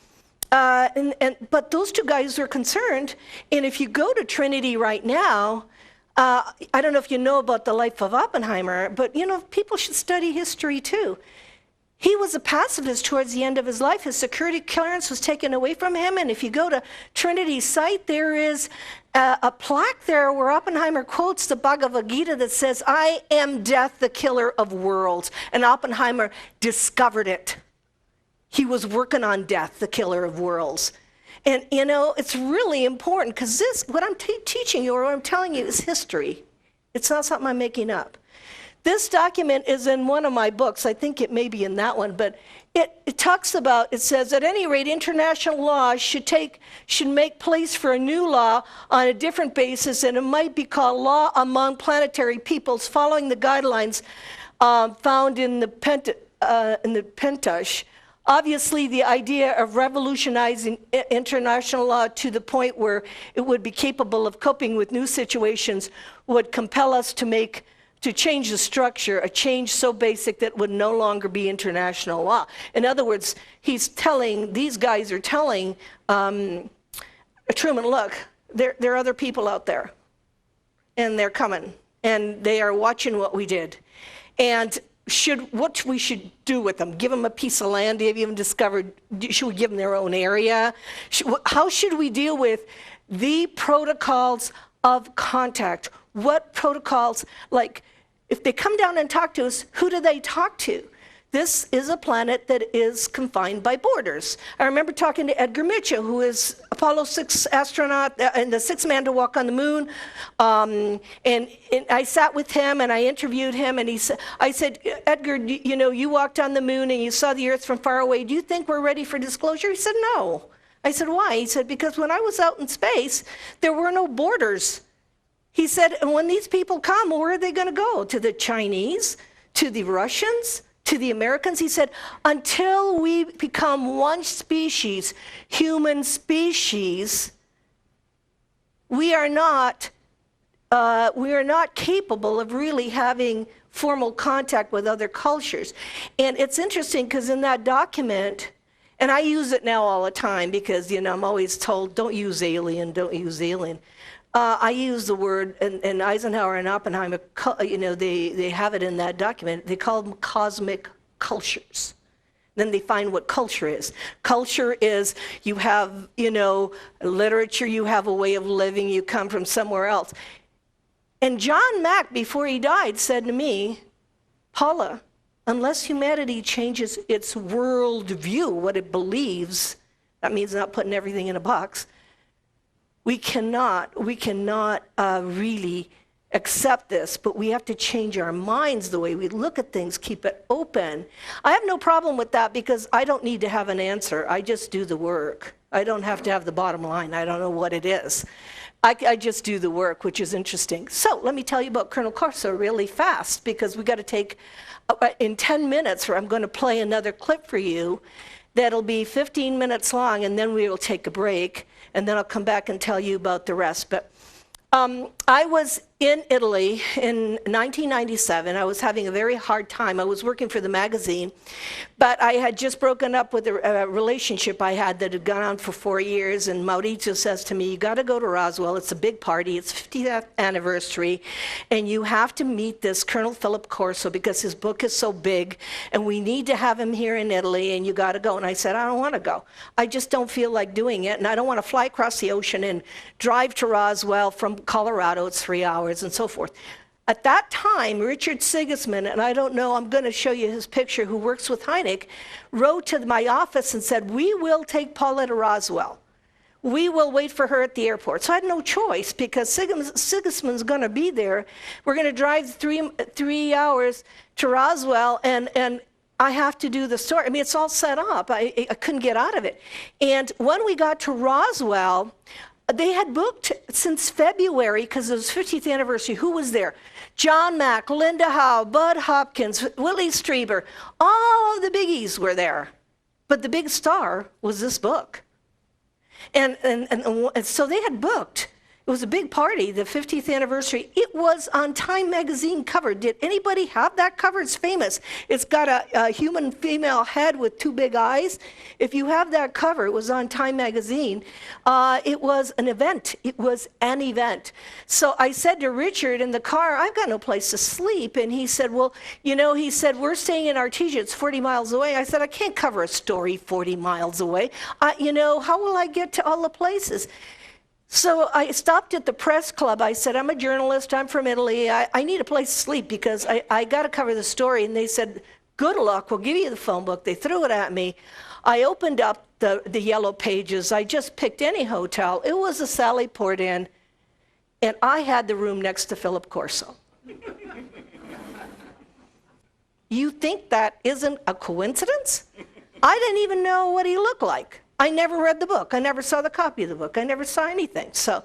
But those 2 guys were concerned. And if you go to Trinity right now, I don't know if you know about the life of Oppenheimer, but, you know, people should study history too. He was a pacifist towards the end of his life. His security clearance was taken away from him. And if you go to Trinity's site, there is a plaque there where Oppenheimer quotes the Bhagavad Gita that says, I am death, the killer of worlds. And Oppenheimer discovered it. He was working on death, the killer of worlds. And, you know, it's really important, because this, what I'm teaching you or what I'm telling you is history. It's not something I'm making up. This document is in one of my books. I think it may be in that one, but it talks about, it says, at any rate, international law should make place for a new law on a different basis, and it might be called Law Among Planetary Peoples, following the guidelines found in the Pentagons. Obviously, the idea of revolutionizing international law to the point where it would be capable of coping with new situations would compel us to change the structure, a change so basic that would no longer be international law. In other words, these guys are telling Truman, look, there are other people out there, and they're coming, and they are watching what we did. And what we should do with them? Give them a piece of land? Have you even discovered, should we give them their own area? How should we deal with the protocols of contact? What protocols, like, if they come down and talk to us, who do they talk to? This is a planet that is confined by borders. I remember talking to Edgar Mitchell, who is Apollo 6 astronaut and the 6th man to walk on the moon. And I sat with him and I interviewed him, and I said, Edgar, you know, you walked on the moon and you saw the Earth from far away. Do you think we're ready for disclosure? He said, no. I said, why? He said, because when I was out in space, there were no borders. He said, and when these people come, where are they going to go? To the Chinese? To the Russians? To the Americans? He said, until we become one species, human species, we are not capable of really having formal contact with other cultures. And it's interesting because in that document, and I use it now all the time because, I'm always told, don't use alien, don't use alien. I use the word, and Eisenhower and Oppenheimer, they have it in that document. They call them cosmic cultures. Then they find what culture is. Culture is you have, literature, you have a way of living, you come from somewhere else. And John Mack, before he died, said to me, Paula, unless humanity changes its worldview, what it believes, that means not putting everything in a box, we cannot really accept this, but we have to change our minds, the way we look at things, keep it open. I have no problem with that because I don't need to have an answer. I just do the work. I don't have to have the bottom line. I don't know what it is. I just do the work, which is interesting. So let me tell you about Colonel Corso really fast because we got to take, in 10 minutes, I'm going to play another clip for you that'll be 15 minutes long, and then we will take a break, and then I'll come back and tell you about the rest. But I was in Italy in 1997. I was having a very hard time. I was working for the magazine, but I had just broken up with a relationship I had that had gone on for 4 years, and Maurizio says to me, you got to go to Roswell. It's a big party. It's 50th anniversary, and you have to meet this Colonel Philip Corso because his book is so big, and we need to have him here in Italy, and you got to go. And I said, I don't want to go. I just don't feel like doing it, and I don't want to fly across the ocean and drive to Roswell from Colorado. It's 3 hours. And so forth. At that time, Richard Sigismund, and I don't know, I'm going to show you his picture, who works with Hynek, wrote to my office and said, we will take Paula to Roswell. We will wait for her at the airport. So I had no choice because Sigismund's going to be there. We're going to drive three hours to Roswell, and I have to do the story. I mean, it's all set up. I couldn't get out of it. And when we got to Roswell, they had booked since February, because it was 50th anniversary. Who was there? John Mack, Linda Howe, Bud Hopkins, Willie Strieber. All of the biggies were there. But the big star was this book. And so they had booked. It was a big party, the 50th anniversary. It was on Time magazine cover. Did anybody have that cover? It's famous. It's got a human female head with 2 big eyes. If you have that cover, it was on Time magazine. It was an event. It was an event. So I said to Richard in the car, I've got no place to sleep. And he said, well, he said, we're staying in Artesia. It's 40 miles away. I said, I can't cover a story 40 miles away. How will I get to all the places? So I stopped at the press club. I said, I'm a journalist. I'm from Italy. I need a place to sleep because I got to cover the story. And they said, good luck. We'll give you the phone book. They threw it at me. I opened up the yellow pages. I just picked any hotel. It was a Sally Port Inn. And I had the room next to Philip Corso. You think that isn't a coincidence? I didn't even know what he looked like. I never read the book. I never saw the copy of the book. I never saw anything. So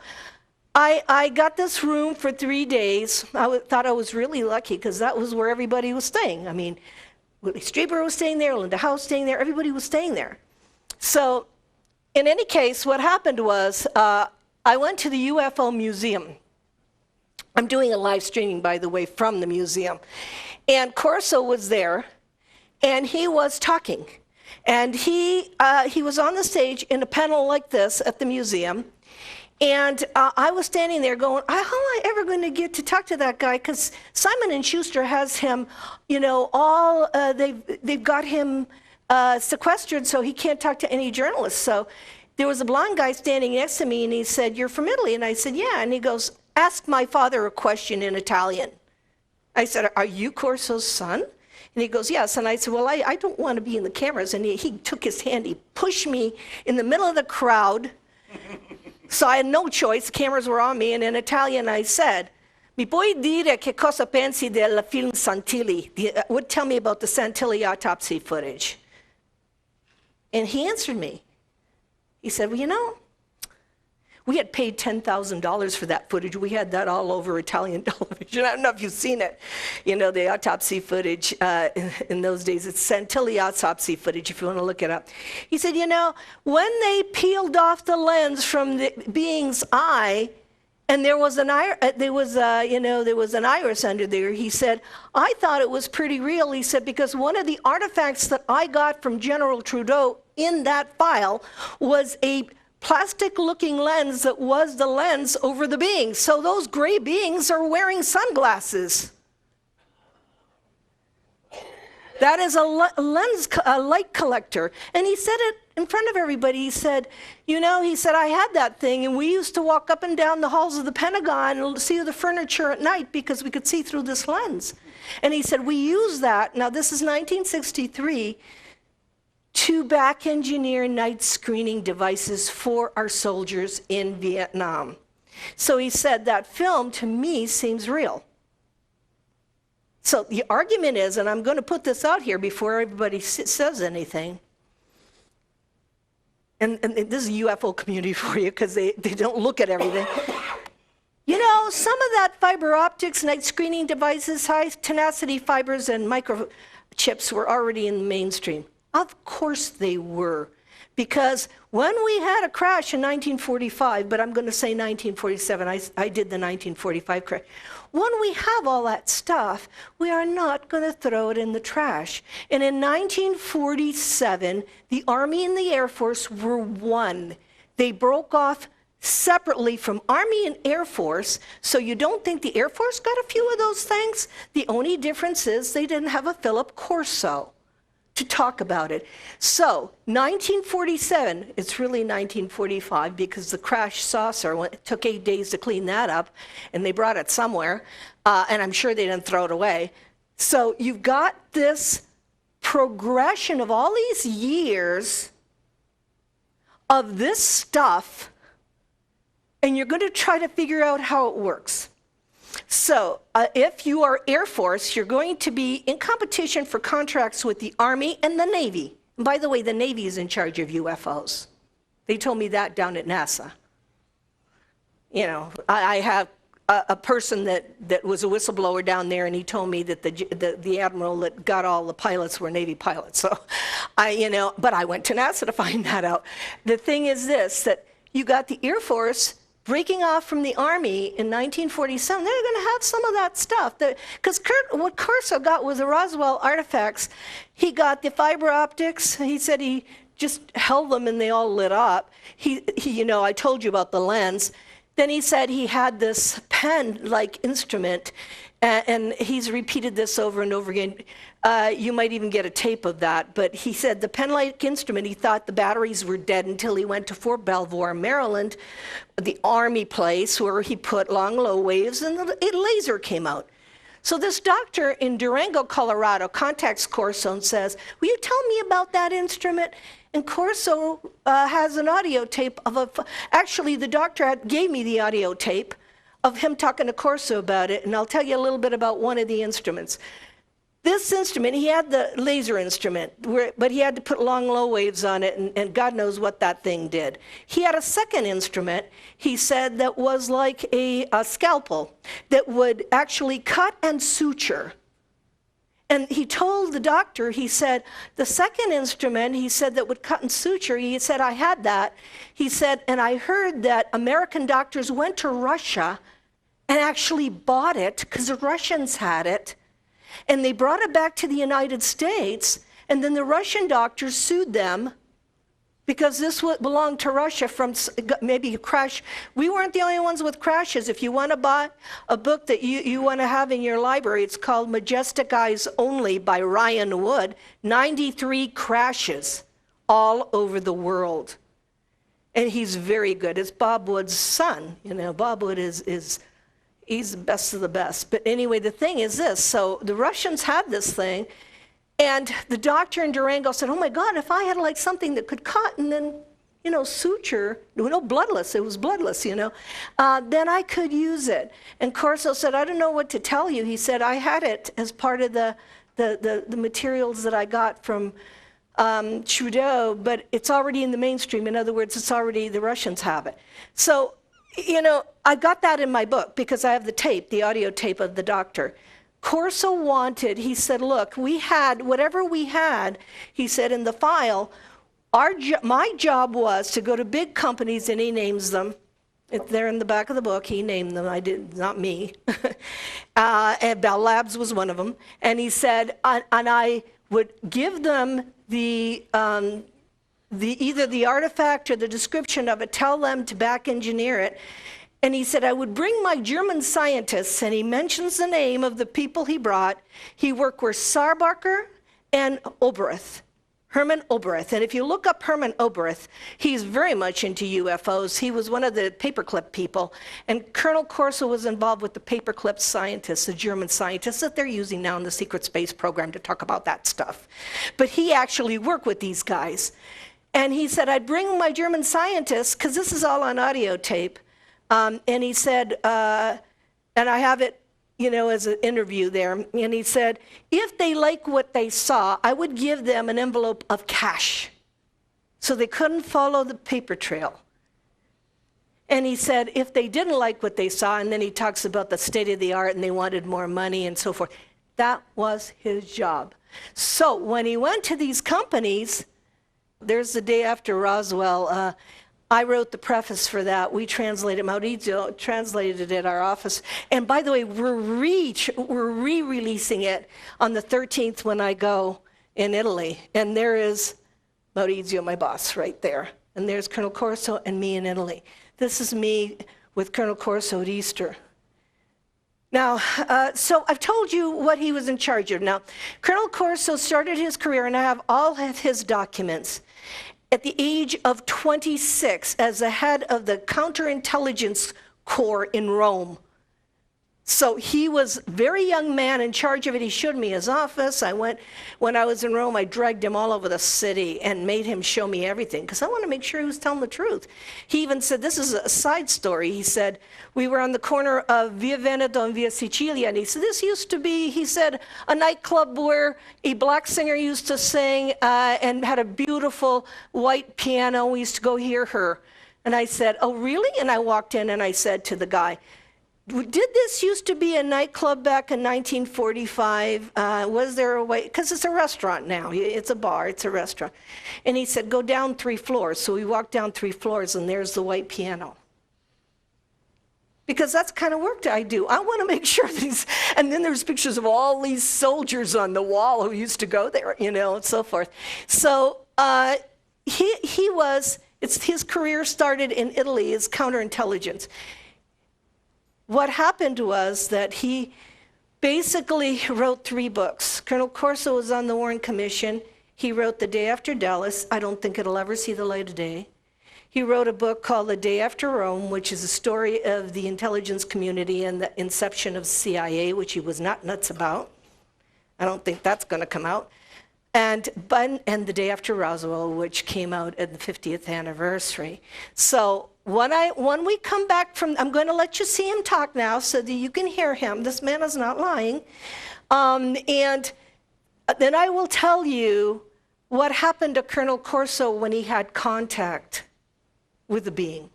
I got this room for 3 days. I thought I was really lucky because that was where everybody was staying. I mean, Willie Strieber was staying there, Linda Howe was staying there, everybody was staying there. So in any case, what happened was I went to the UFO museum. I'm doing a live streaming, by the way, from the museum. And Corso was there, and he was talking. And he was on the stage in a panel like this at the museum. And I was standing there going, how am I ever going to get to talk to that guy? Because Simon & Schuster has him, they've got him sequestered so he can't talk to any journalists. So there was a blind guy standing next to me, and he said, you're from Italy? And I said, yeah. And he goes, ask my father a question in Italian. I said, are you Corso's son? And he goes, yes. And I said, well, I don't want to be in the cameras. And he took his hand, he pushed me in the middle of the crowd. So I had no choice. The cameras were on me. And in Italian, I said, mi puoi dire che cosa pensi del film Santilli? Would tell me about the Santilli autopsy footage. And he answered me. He said, well, you know, we had paid $10,000 for that footage. We had that all over Italian television. I don't know if you've seen it. You know, the autopsy footage in those days. It's Santilli autopsy footage, if you want to look it up. He said, you know, when they peeled off the lens from the being's eye, and there was an iris under there. He said, I thought it was pretty real. He said, because one of the artifacts that I got from General Trudeau in that file was a plastic-looking lens that was the lens over the beings. So those gray beings are wearing sunglasses. That is a light collector. And he said it in front of everybody. He said, you know, he said, I had that thing, and we used to walk up and down the halls of the Pentagon and see the furniture at night because we could see through this lens. And he said, we use that, now this is 1963, to back engineer night screening devices for our soldiers in Vietnam. So he said, that film to me seems real. So the argument is, and I'm going to put this out here before everybody says anything, and this is a UFO community for you because they don't look at everything. You know, some of that fiber optics, night screening devices, high tenacity fibers, and microchips were already in the mainstream. Of course they were, because when we had a crash in 1945, but I'm going to say 1947, I did the 1945 crash. When we have all that stuff, we are not going to throw it in the trash. And in 1947, the Army and the Air Force were one. They broke off separately from Army and Air Force, so you don't think the Air Force got a few of those things? The only difference is they didn't have a Philip Corso to talk about it. So 1947, it's really 1945 because the crash saucer, it took 8 days to clean that up, and they brought it somewhere, and I'm sure they didn't throw it away. So you've got this progression of all these years of this stuff, and you're going to try to figure out how it works. So if you are Air Force, you're going to be in competition for contracts with the Army and the Navy. And by the way, the Navy is in charge of UFOs. They told me that down at NASA. You know, I have a person that was a whistleblower down there, and he told me that the admiral that got all the pilots were Navy pilots. So but I went to NASA to find that out. The thing is this, that you got the Air Force breaking off from the Army in 1947, they're going to have some of that stuff. Because what Corso got was the Roswell artifacts. He got the fiber optics. He said he just held them and they all lit up. I told you about the lens. Then he said he had this pen-like instrument, and he's repeated this over and over again. You might even get a tape of that, but he said the pen-like instrument, he thought the batteries were dead until he went to Fort Belvoir, Maryland, the Army place where he put long, low waves, and a laser came out. So this doctor in Durango, Colorado, contacts Corso and says, will you tell me about that instrument? And Corso has an audio tape actually the doctor gave me the audio tape of him talking to Corso about it, and I'll tell you a little bit about one of the instruments. This instrument, he had the laser instrument, but he had to put long, low waves on it, and God knows what that thing did. He had a second instrument, he said, that was like a scalpel that would actually cut and suture. And he told the doctor, he said, the second instrument, he said, that would cut and suture, he said, I had that. He said, and I heard that American doctors went to Russia and actually bought it because the Russians had it. And they brought it back to the United States, and then the Russian doctors sued them because this belonged to Russia from maybe a crash. We weren't the only ones with crashes. If you want to buy a book that you want to have in your library, it's called Majestic Eyes Only by Ryan Wood. 93 crashes all over the world. And he's very good. It's Bob Wood's son. Bob Wood he's the best of the best. But anyway, the thing is this. So the Russians had this thing, and the doctor in Durango said, oh my God, if I had like something that could cut and then, suture, bloodless, it was bloodless, then I could use it. And Corso said, I don't know what to tell you. He said, I had it as part of the materials that I got from Trudeau, but it's already in the mainstream. In other words, it's already, the Russians have it. So, you know, I got that in my book because I have the tape, the audio tape of the doctor. Corso wanted, he said, look, we had, whatever we had, he said in the file, my job was to go to big companies, and he names them. They're in the back of the book. He named them. I did, not me. And Bell Labs was one of them. And he said, and I would give them either the artifact or the description of it, tell them to back engineer it. And he said, I would bring my German scientists, and he mentions the name of the people he brought. He worked with Saarbacher and Oberth. Hermann Oberth. And if you look up Hermann Oberth, he's very much into UFOs. He was one of the paperclip people. And Colonel Corso was involved with the paperclip scientists, the German scientists that they're using now in the secret space program to talk about that stuff. But he actually worked with these guys. And he said, I'd bring my German scientists, because this is all on audio tape. And he said, and I have it, you know, as an interview there, and he said, if they like what they saw, I would give them an envelope of cash so they couldn't follow the paper trail. And he said, if they didn't like what they saw, and then he talks about the state of the art and they wanted more money and so forth, that was his job. So when he went to these companies, there's the day after Roswell, I wrote the preface for that. We translated it. Maurizio translated it at our office. And by the way, we're re-releasing it on the 13th when I go in Italy. And there is Maurizio, my boss, right there. And there's Colonel Corso and me in Italy. This is me with Colonel Corso at Easter. Now, so I've told you what he was in charge of. Now, Colonel Corso started his career, and I have all of his documents, at the age of 26 as the head of the counterintelligence corps in Rome. So he was a very young man in charge of it. He showed me his office. When I was in Rome, I dragged him all over the city and made him show me everything because I want to make sure he was telling the truth. He even said, this is a side story. He said, we were on the corner of Via Veneto and Via Sicilia, and he said, this used to be, he said, a nightclub where a black singer used to sing and had a beautiful white piano. We used to go hear her. And I said, oh, really? And I walked in and I said to the guy, did this used to be a nightclub back in 1945? Was there a way? Because it's a restaurant now. It's a bar. It's a restaurant. And he said, go down 3 floors. So we walked down 3 floors, and there's the white piano. Because that's the kind of work I do. I want to make sure these, and then there's pictures of all these soldiers on the wall who used to go there, you know, and so forth. So his career started in Italy as counterintelligence. What happened was that he basically wrote 3 books. Colonel Corso was on the Warren Commission. He wrote The Day After Dallas. I don't think it'll ever see the light of day. He wrote a book called The Day After Rome, which is a story of the intelligence community and the inception of CIA, which he was not nuts about. I don't think that's going to come out. And The Day After Roswell, which came out at the 50th anniversary. So when we come back from, I'm going to let you see him talk now so that you can hear him. This man is not lying. And then I will tell you what happened to Colonel Corso when he had contact with the being.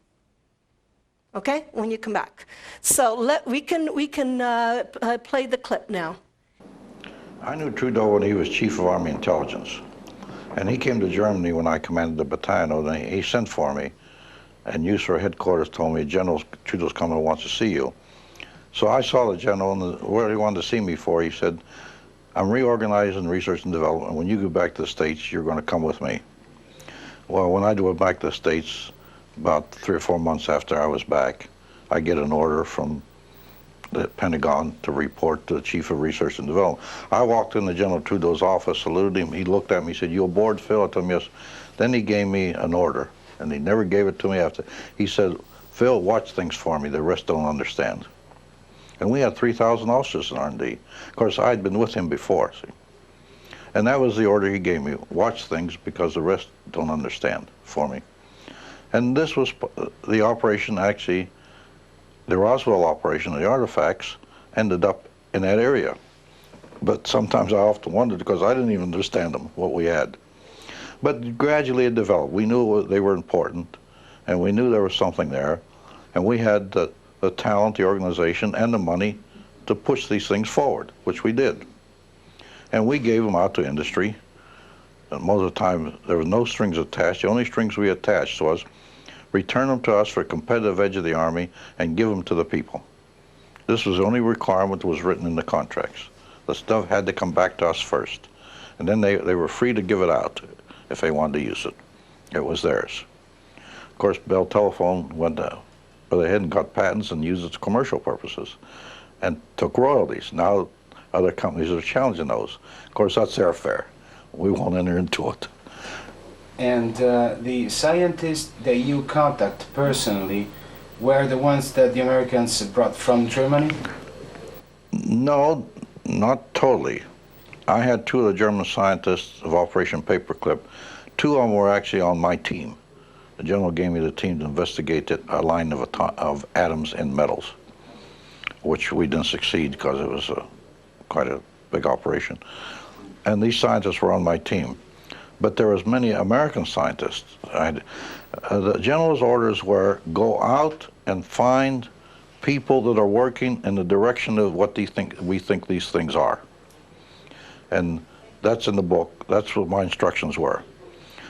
Okay? When you come back. So we can play the clip now. I knew Trudeau when he was Chief of Army Intelligence. And he came to Germany when I commanded the battalion, and he sent for me. And USAR headquarters told me, General Trudeau's coming and wants to see you. So I saw the general, and what he wanted to see me for, he said, I'm reorganizing research and development. When you go back to the States, you're going to come with me. Well, when I went back to the States, about 3 or 4 months after I was back, I get an order from the Pentagon to report to the Chief of Research and Development. I walked into General Trudeau's office, saluted him, he looked at me, he said, you aboard, Phil? I told him, yes. Then he gave me an order, and he never gave it to me after. He said, Phil, watch things for me, the rest don't understand. And we had 3,000 officers in R&D. Of course, I'd been with him before, see. And that was the order he gave me, watch things because the rest don't understand for me. And this was the operation, actually, the Roswell operation, the artifacts, ended up in that area. But sometimes I often wondered because I didn't even understand them, what we had. But gradually it developed. We knew they were important, and we knew there was something there, and we had the talent, the organization, and the money to push these things forward, which we did. And we gave them out to industry. And most of the time, there were no strings attached. The only strings we attached was return them to us for a competitive edge of the Army and give them to the people. This was the only requirement that was written in the contracts. The stuff had to come back to us first. And then they were free to give it out if they wanted to use it. It was theirs. Of course, Bell Telephone went ahead and got patents and used it for commercial purposes and took royalties. Now other companies are challenging those. Of course, that's their affair. We won't enter into it. And the scientists that you contact personally were the ones that the Americans brought from Germany? No, not totally. I had two of the German scientists of Operation Paperclip. Two of them were actually on my team. The general gave me the team to investigate a line of atoms in metals, which we didn't succeed because it was quite a big operation. And these scientists were on my team. But there was many American scientists. The general's orders were go out and find people that are working in the direction of what we think these things are. And that's in the book. That's what my instructions were.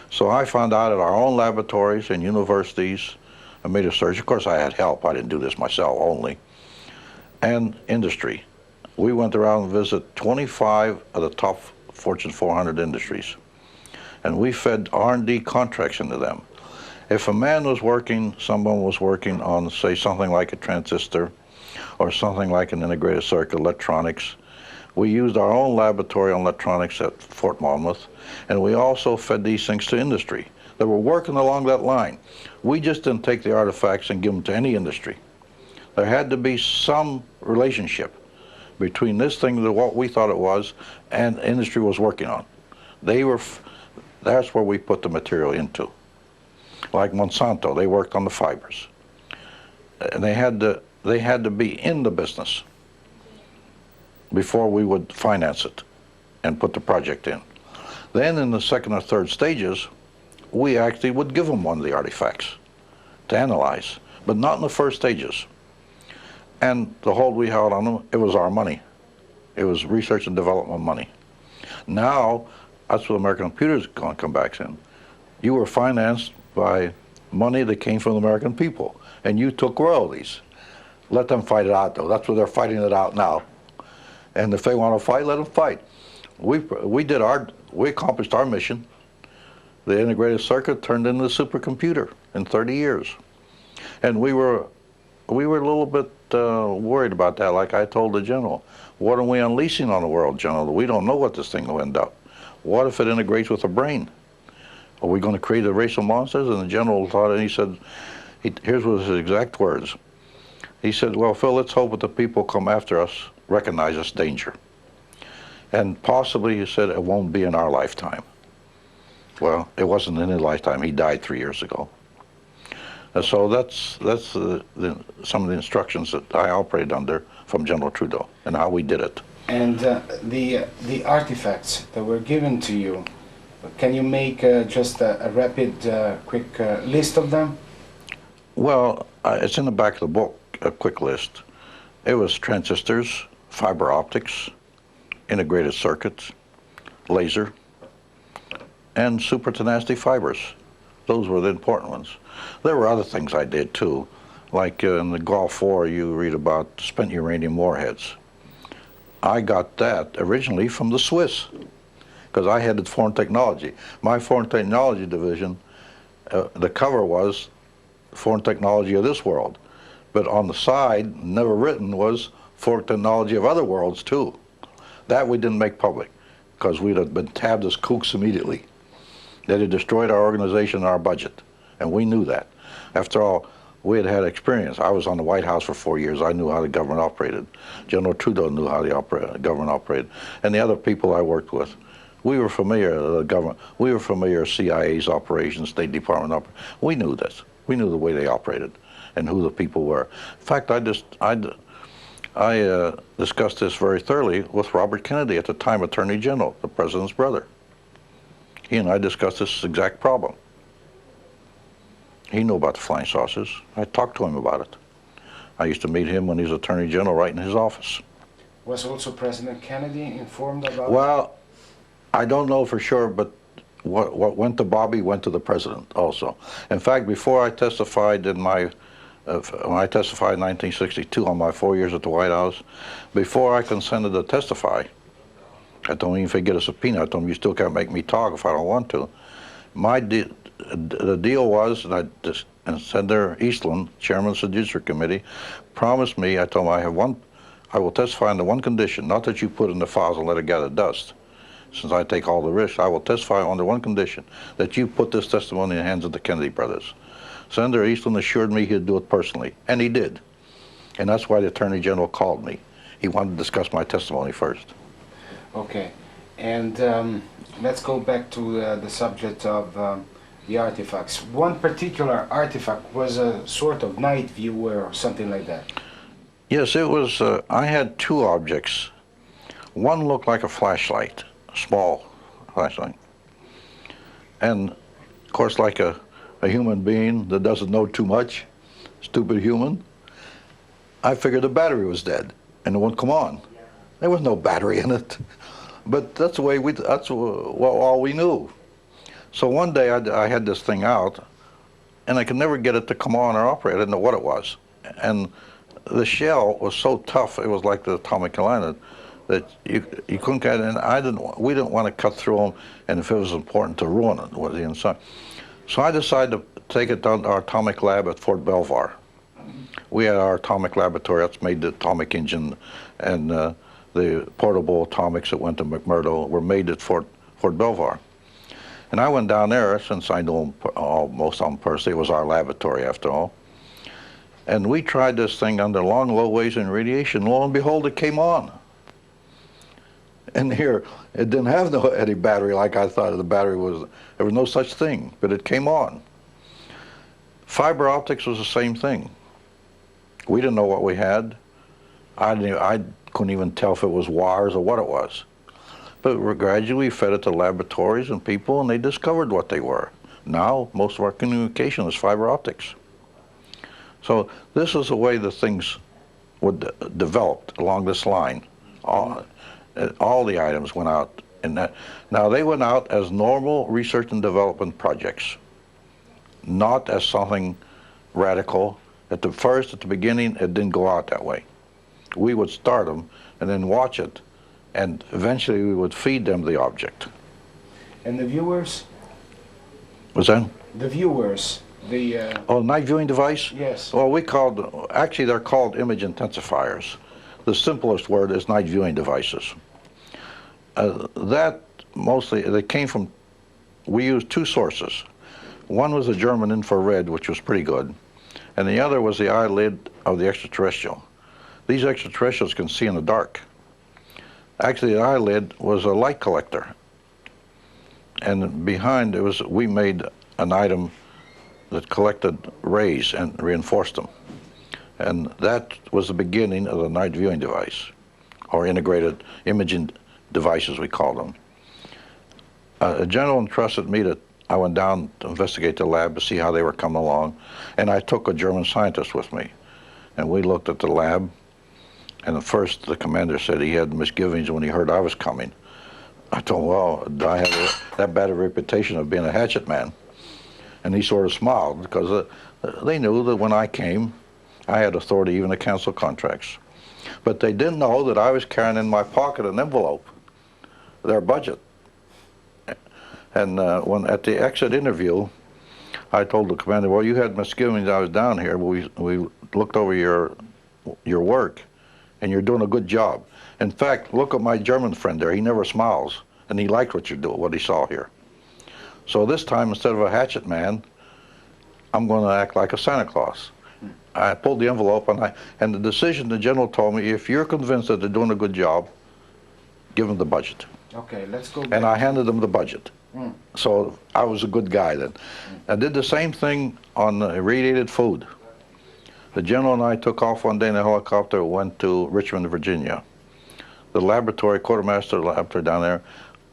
So I found out at our own laboratories and universities. I made a search. Of course, I had help. I didn't do this myself only. And industry. We went around and visited 25 of the top Fortune 400 industries. And we fed R&D contracts into them. If a man was working, someone was working on, say, something like a transistor or something like an integrated circuit, electronics, we used our own laboratory on electronics at Fort Monmouth, and we also fed these things to industry that were working along that line. We just didn't take the artifacts and give them to any industry. There had to be some relationship between this thing and what we thought it was and industry was working on. That's where we put the material into. Like Monsanto, they worked on the fibers. And they had to be in the business before we would finance it and put the project in. Then in the second or third stages, we actually would give them one of the artifacts to analyze, but not in the first stages. And the hold we held on them, it was our money. It was research and development money. Now, that's what American Computer's going to come back in. You were financed by money that came from the American people, and you took royalties. Let them fight it out, though. That's what they're fighting it out now. And if they want to fight, let them fight. We accomplished our mission. The integrated circuit turned into a supercomputer in 30 years. And we were a little bit worried about that, like I told the general. What are we unleashing on the world, General? We don't know what this thing will end up. What if it integrates with the brain? Are we going to create a race of monsters? And the general thought, and he said, here's his exact words. He said, well, Phil, let's hope that the people come after us recognize this danger. And possibly, he said, it won't be in our lifetime. Well, it wasn't in his lifetime. He died 3 years ago. And so that's some of the instructions that I operated under from General Trudeau and how we did it. And the artifacts that were given to you, can you make just a rapid, quick list of them? Well, it's in the back of the book, a quick list. It was transistors, fiber optics, integrated circuits, laser, and super tenacity fibers. Those were the important ones. There were other things I did too, like in the Gulf War you read about spent uranium warheads. I got that originally from the Swiss, because I headed foreign technology. My foreign technology division, the cover was foreign technology of this world, but on the side, never written, was foreign technology of other worlds too. That we didn't make public, because we'd have been tabbed as kooks immediately. They'd have destroyed our organization and our budget, and we knew that. After all, we had had experience. I was on the White House for 4 years. I knew how the government operated. General Trudeau knew how the government operated. And the other people I worked with, we were familiar with the government. We were familiar with CIA's operations, State Department operations. We knew this. We knew the way they operated and who the people were. In fact, I discussed this very thoroughly with Robert Kennedy, at the time Attorney General, the President's brother. He and I discussed this exact problem. He knew about the flying saucers. I talked to him about it. I used to meet him when he was Attorney General right in his office. Was also President Kennedy informed about it? Well, I don't know for sure, but what went to Bobby went to the president also. In fact, before I testified in my, when I testified in 1962 on my 4 years at the White House, before I consented to testify, I told him if I get a subpoena, I told him you still can't make me talk if I don't want to. The deal was that and Senator Eastland, chairman of the Judiciary Committee, promised me, I told him I will testify under one condition, not that you put in the files and let it gather dust. Since I take all the risks, I will testify under one condition, that you put this testimony in the hands of the Kennedy brothers. Senator Eastland assured me he'd do it personally, and he did. And that's why the Attorney General called me. He wanted to discuss my testimony first. Okay, and let's go back to the subject of the artifacts. One particular artifact was a sort of night viewer or something like that. Yes, it was, I had two objects. One looked like a flashlight, a small flashlight. And of course, like a human being that doesn't know too much, stupid human, I figured the battery was dead and it wouldn't come on. There was no battery in it. But that's the way that's all we knew. So one day I had this thing out and I could never get it to come on or operate. I didn't know what it was. And the shell was so tough, it was like the atomic island, that you couldn't get in. We didn't want to cut through them, and if it was important to ruin it, was the inside. So I decided to take it down to our atomic lab at Fort Belvoir. We had our atomic laboratory that's made the atomic engine, and the portable atomics that went to McMurdo were made at Fort Belvoir. And I went down there, since I knew most of them personally. It was our laboratory after all. And we tried this thing under long, low waves in radiation. Lo and behold, it came on. And here, it didn't have any battery like I thought the battery was. There was no such thing, but it came on. Fiber optics was the same thing. We didn't know what we had. I couldn't even tell if it was wires or what it was. But we gradually fed it to laboratories and people, and they discovered what they were. Now, most of our communication is fiber optics. So this is the way the things would developed along this line. All the items went out. Now they went out as normal research and development projects, not as something radical. At the beginning, it didn't go out that way. We would start them and then watch it, and eventually we would feed them the object. And the viewers? What's that? The viewers. Night viewing device? Yes. Well, actually they're called image intensifiers. The simplest word is night viewing devices. That mostly, they came from, we used two sources. One was the German infrared, which was pretty good, and the other was the eyelid of the extraterrestrial. These extraterrestrials can see in the dark. Actually, the eyelid was a light collector. And behind we made an item that collected rays and reinforced them. And that was the beginning of the night viewing device, or integrated imaging devices, we called them. A general entrusted me that I went down to investigate the lab to see how they were coming along, and I took a German scientist with me. And we looked at the lab, and at first the commander said he had misgivings when he heard I was coming. I told him, well, I have that bad a reputation of being a hatchet man. And he sort of smiled, because they knew that when I came, I had authority even to cancel contracts. But they didn't know that I was carrying in my pocket an envelope, their budget. And when at the exit interview, I told the commander, well, you had misgivings I was down here, but we looked over your work, and you're doing a good job. In fact, look at my German friend there. He never smiles, and he liked what you're doing, what he saw here. So this time, instead of a hatchet man, I'm going to act like a Santa Claus. I pulled the envelope, and the decision, the general told me, if you're convinced that they're doing a good job, give them the budget. Okay, let's go back. And I handed them the budget. So I was a good guy then. I did the same thing on irradiated food. The general and I took off one day in a helicopter, went to Richmond, Virginia. The laboratory, quartermaster laboratory down there,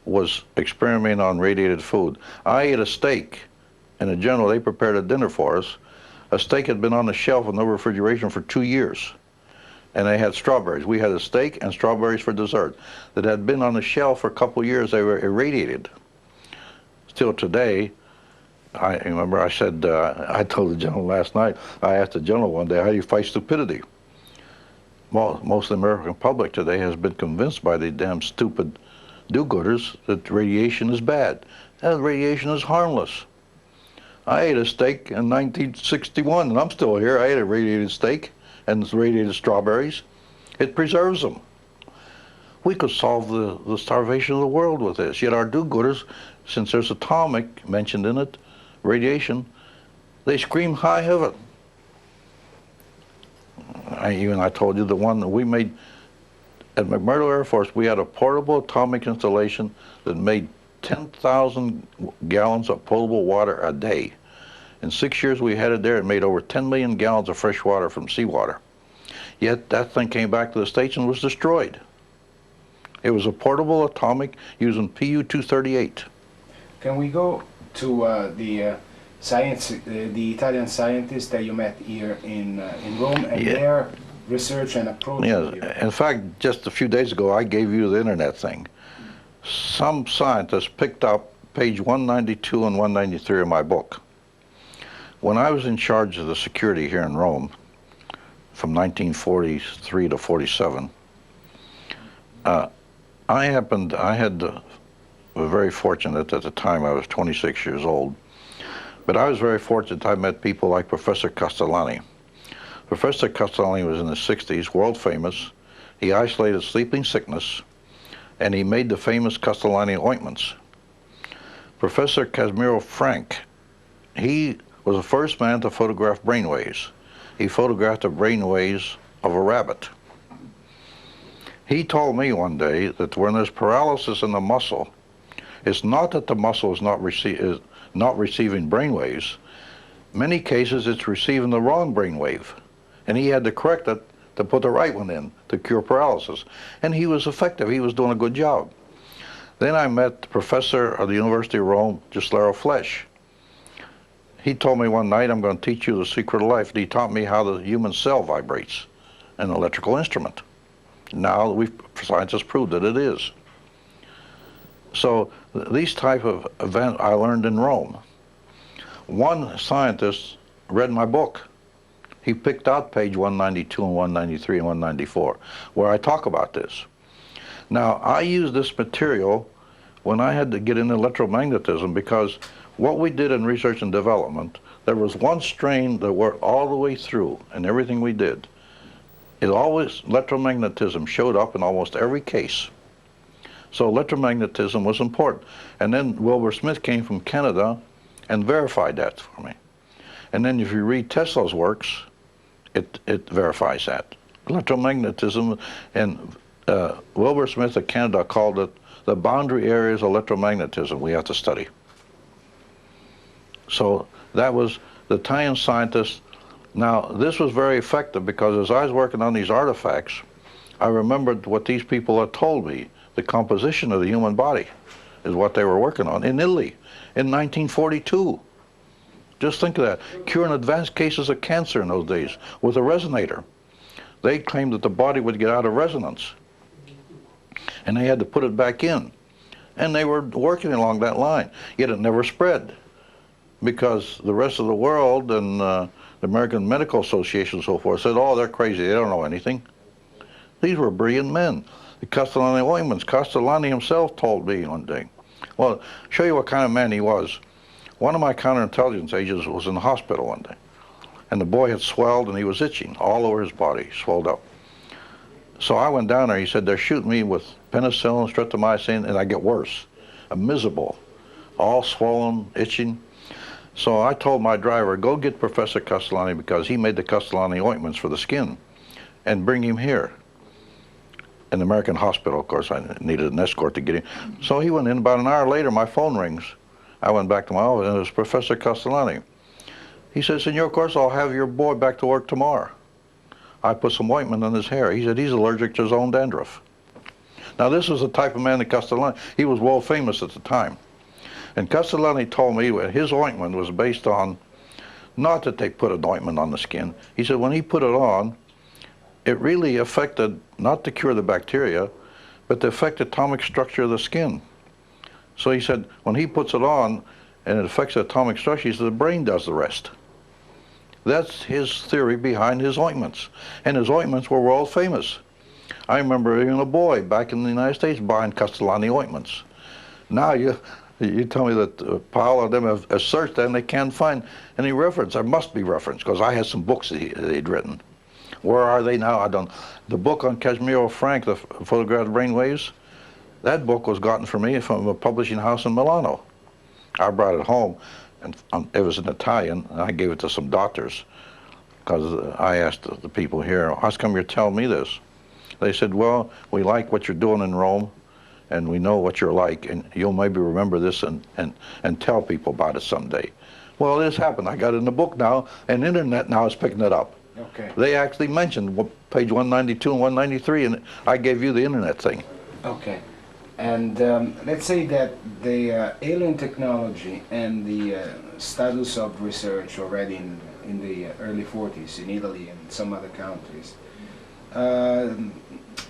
was experimenting on radiated food. I ate a steak, and in general, they prepared a dinner for us. A steak had been on the shelf with no refrigeration for 2 years, and they had strawberries. We had a steak and strawberries for dessert that had been on the shelf for a couple of years. They were irradiated. Still today, I remember I said, I told the general last night, I asked the general one day, how do you fight stupidity? Well, most of the American public today has been convinced by the damn stupid do-gooders that radiation is bad. And radiation is harmless. I ate a steak in 1961, and I'm still here. I ate a radiated steak and radiated strawberries. It preserves them. We could solve the starvation of the world with this. Yet our do-gooders, since there's atomic mentioned in it, radiation, they scream high heaven. I told you the one that we made at McMurdo Air Force, we had a portable atomic installation that made 10,000 gallons of potable water a day. In 6 years we had it there, it made over 10 million gallons of fresh water from seawater. Yet that thing came back to the States and was destroyed. It was a portable atomic using Pu-238. Can we go to the Italian scientists that you met here in Rome and their research and approach? Yes, in fact, just a few days ago, I gave you the internet thing. Some scientists picked up page 192 and 193 of my book. When I was in charge of the security here in Rome, from 1943 to 47, was very fortunate at the time. I was 26 years old, but I was very fortunate. I met people like Professor Castellani. Professor Castellani was in the 60s, world famous. He isolated sleeping sickness, and he made the famous Castellani ointments. Professor Casimiro Frank, he was the first man to photograph brainwaves. He photographed the brainwaves of a rabbit. He told me one day that when there's paralysis in the muscle, it's not that the muscle is not receiving brainwaves. Many cases it's receiving the wrong brainwave, and he had to correct it to put the right one in to cure paralysis. And he was effective. He was doing a good job. Then I met the professor of the University of Rome, Giuslero Flesch. He told me one night, I'm going to teach you the secret of life. And he taught me how the human cell vibrates, an electrical instrument. Now scientists proved that it is. So these type of events I learned in Rome. One scientist read my book. He picked out page 192 and 193 and 194, where I talk about this. Now, I used this material when I had to get into electromagnetism, because what we did in research and development, there was one strain that worked all the way through in everything we did. Electromagnetism showed up in almost every case. So electromagnetism was important. And then Wilbur Smith came from Canada and verified that for me. And then if you read Tesla's works, it verifies that. Electromagnetism, and Wilbur Smith of Canada called it the boundary areas of electromagnetism we have to study. So that was the Italian scientists. Now, this was very effective because as I was working on these artifacts, I remembered what these people had told me. The composition of the human body is what they were working on in Italy in 1942. Just think of that. Curing advanced cases of cancer in those days with a resonator. They claimed that the body would get out of resonance, and they had to put it back in. And they were working along that line, yet it never spread, because the rest of the world and the American Medical Association and so forth said, oh, they're crazy, they don't know anything. These were brilliant men. The Castellani ointments, Castellani himself told me one day. Well, show you what kind of man he was. One of my counterintelligence agents was in the hospital one day, and the boy had swelled and he was itching all over his body, swelled up. So I went down there. He said, they're shooting me with penicillin, streptomycin, and I get worse. I'm miserable, all swollen, itching. So I told my driver, go get Professor Castellani, because he made the Castellani ointments for the skin, and bring him here. In the American hospital, of course, I needed an escort to get him. So he went in. About an hour later, my phone rings. I went back to my office, and it was Professor Castellani. He said, Senor, of course, I'll have your boy back to work tomorrow. I put some ointment on his hair. He said he's allergic to his own dandruff. Now this was the type of man that Castellani, he was world famous at the time. And Castellani told me that his ointment was based on, not that they put an ointment on the skin. He said when he put it on, it really affected, not to cure the bacteria, but to affect the atomic structure of the skin. So he said when he puts it on and it affects the atomic structure, he said the brain does the rest. That's his theory behind his ointments. And his ointments were world famous. I remember being a boy back in the United States buying Castellani ointments. Now you tell me that Paul and them have searched and they can't find any reference. There must be reference, because I had some books that he'd written. Where are they now? I don't. The book on Casimiro Frank, the photographed brainwaves, that book was gotten for me from a publishing house in Milano. I brought it home, and it was in Italian, and I gave it to some doctors, because I asked the people here, how come you're telling me this? They said, well, we like what you're doing in Rome, and we know what you're like, and you'll maybe remember this and tell people about it someday. Well, this happened. I got it in the book now, and the internet now is picking it up. Okay. They actually mentioned page 192 and 193, and I gave you the internet thing. Okay. And let's say that the alien technology and the status of research already in the early 40s in Italy and some other countries,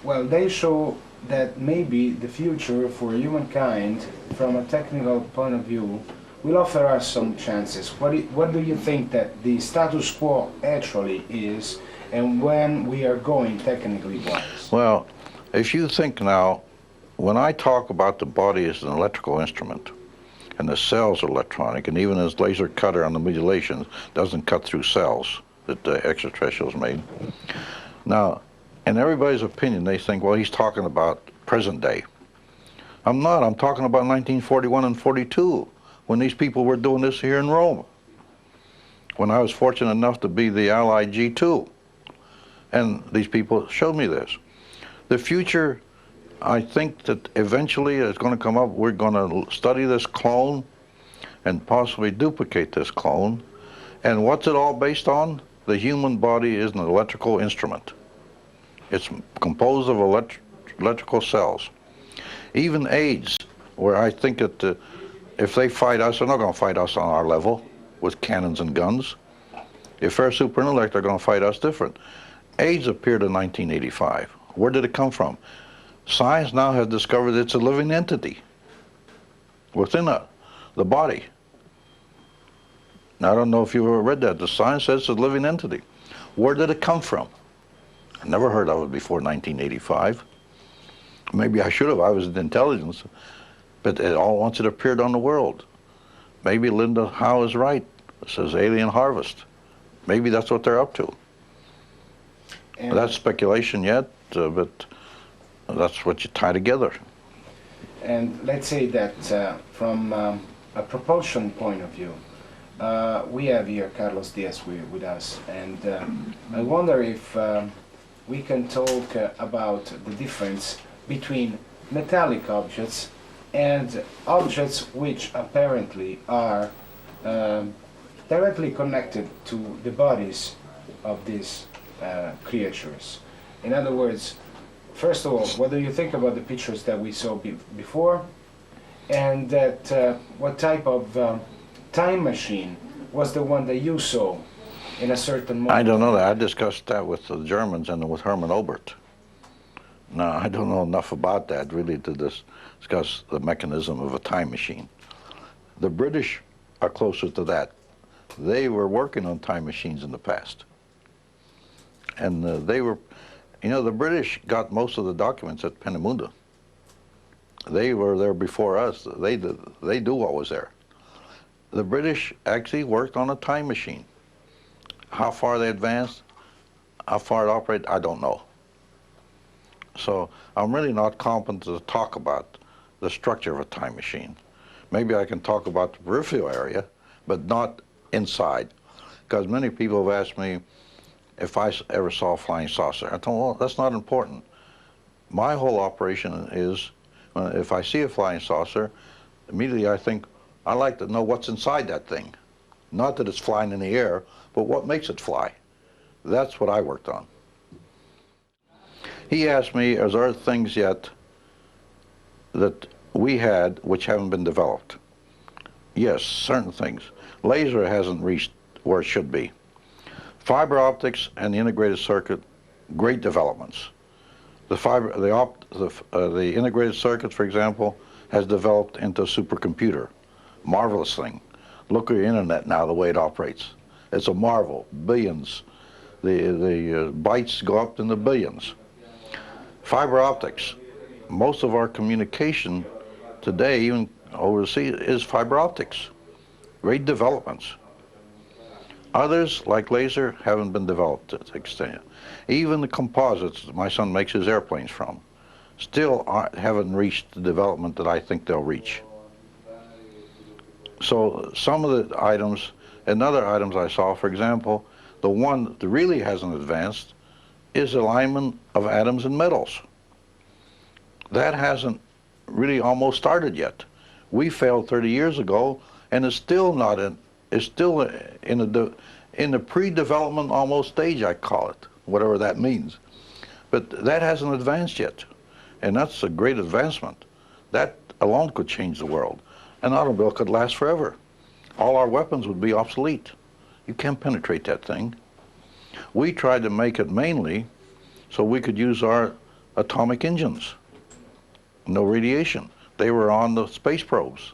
well, they show that maybe the future for humankind, from a technical point of view, will offer us some chances. What do you think that the status quo actually is, and when we are going technically wise? Well, if you think now, when I talk about the body as an electrical instrument, and the cells are electronic, and even this laser cutter on the modulation doesn't cut through cells that the extraterrestrials made. Now, in everybody's opinion, they think, well, he's talking about present day. I'm not. I'm talking about 1941 and 42, when these people were doing this here in Rome, when I was fortunate enough to be the Allied G2. And these people showed me this. The future, I think that eventually it's going to come up. We're going to study this clone and possibly duplicate this clone. And what's it all based on? The human body is an electrical instrument. It's composed of electrical cells. Even AIDS, where I think that if they fight us, they're not going to fight us on our level with cannons and guns. If they're super intellect, they're going to fight us different. AIDS appeared in 1985. Where did it come from? Science now has discovered it's a living entity within the body. Now, I don't know if you've ever read that. The science says it's a living entity. Where did it come from? I never heard of it before 1985. Maybe I should have. I was in intelligence. But once it appeared on the world. Maybe Linda Howe is right. It says alien harvest. Maybe that's what they're up to. And that's speculation yet, but that's what you tie together. And let's say that from a propulsion point of view, we have here Carlos Diaz with us, and I wonder if we can talk about the difference between metallic objects and objects which apparently are directly connected to the bodies of these creatures. In other words, first of all, what do you think about the pictures that we saw before, and that what type of time machine was the one that you saw in a certain moment? I don't know that. I discussed that with the Germans and with Hermann Obert. No, I don't know enough about that really to discuss the mechanism of a time machine. The British are closer to that. They were working on time machines in the past. And they were, you know, the British got most of the documents at Peenemünde. They were there before us. They knew what was there. The British actually worked on a time machine. How far they advanced, how far it operated, I don't know. So I'm really not competent to talk about the structure of a time machine. Maybe I can talk about the peripheral area, but not inside. Because many people have asked me if I ever saw a flying saucer. I told them, well, that's not important. My whole operation is, if I see a flying saucer, immediately I think, I like to know what's inside that thing. Not that it's flying in the air, but what makes it fly. That's what I worked on. He asked me, are there things yet that we had which haven't been developed. Yes, certain things. Laser hasn't reached where it should be. Fiber optics and the integrated circuit, great developments. The integrated circuit, for example, has developed into a supercomputer. Marvelous thing. Look at your internet now, the way it operates. It's a marvel. Billions. The bytes go up in the billions. Fiber optics. Most of our communication today, even overseas, is fiber optics. Great developments. Others, like laser, haven't been developed to the extent. Even the composites that my son makes his airplanes from still haven't reached the development that I think they'll reach. So some of the items, and other items I saw, for example, the one that really hasn't advanced is alignment of atoms and metals. That hasn't really almost started yet. We failed 30 years ago, and it's still not in, it's still in the pre-development almost stage, I call it, whatever that means. But that hasn't advanced yet, and that's a great advancement. That alone could change the world. An automobile could last forever. All our weapons would be obsolete. You can't penetrate that thing. We tried to make it mainly so we could use our atomic engines. No radiation. They were on the space probes.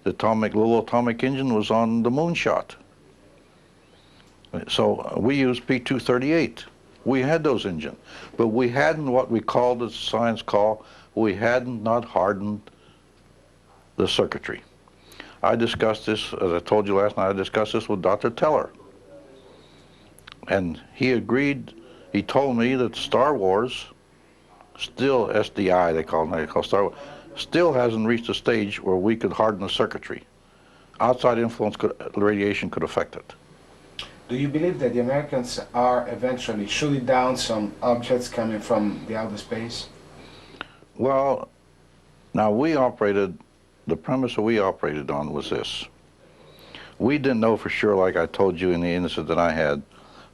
The little atomic engine was on the moonshot. So we used P-238. We had those engines, but we hadn't what we called, the science call, we hadn't not hardened the circuitry. I discussed this, as I told you last night, I discussed this with Dr. Teller. And he agreed, he told me that Star Wars, still SDI they call Star Wars, still hasn't reached a stage where we could harden the circuitry. Outside influence, radiation could affect it. Do you believe that the Americans are eventually shooting down some objects coming from the outer space? Well, now the premise that we operated on was this. We didn't know for sure, like I told you in the incident that I had,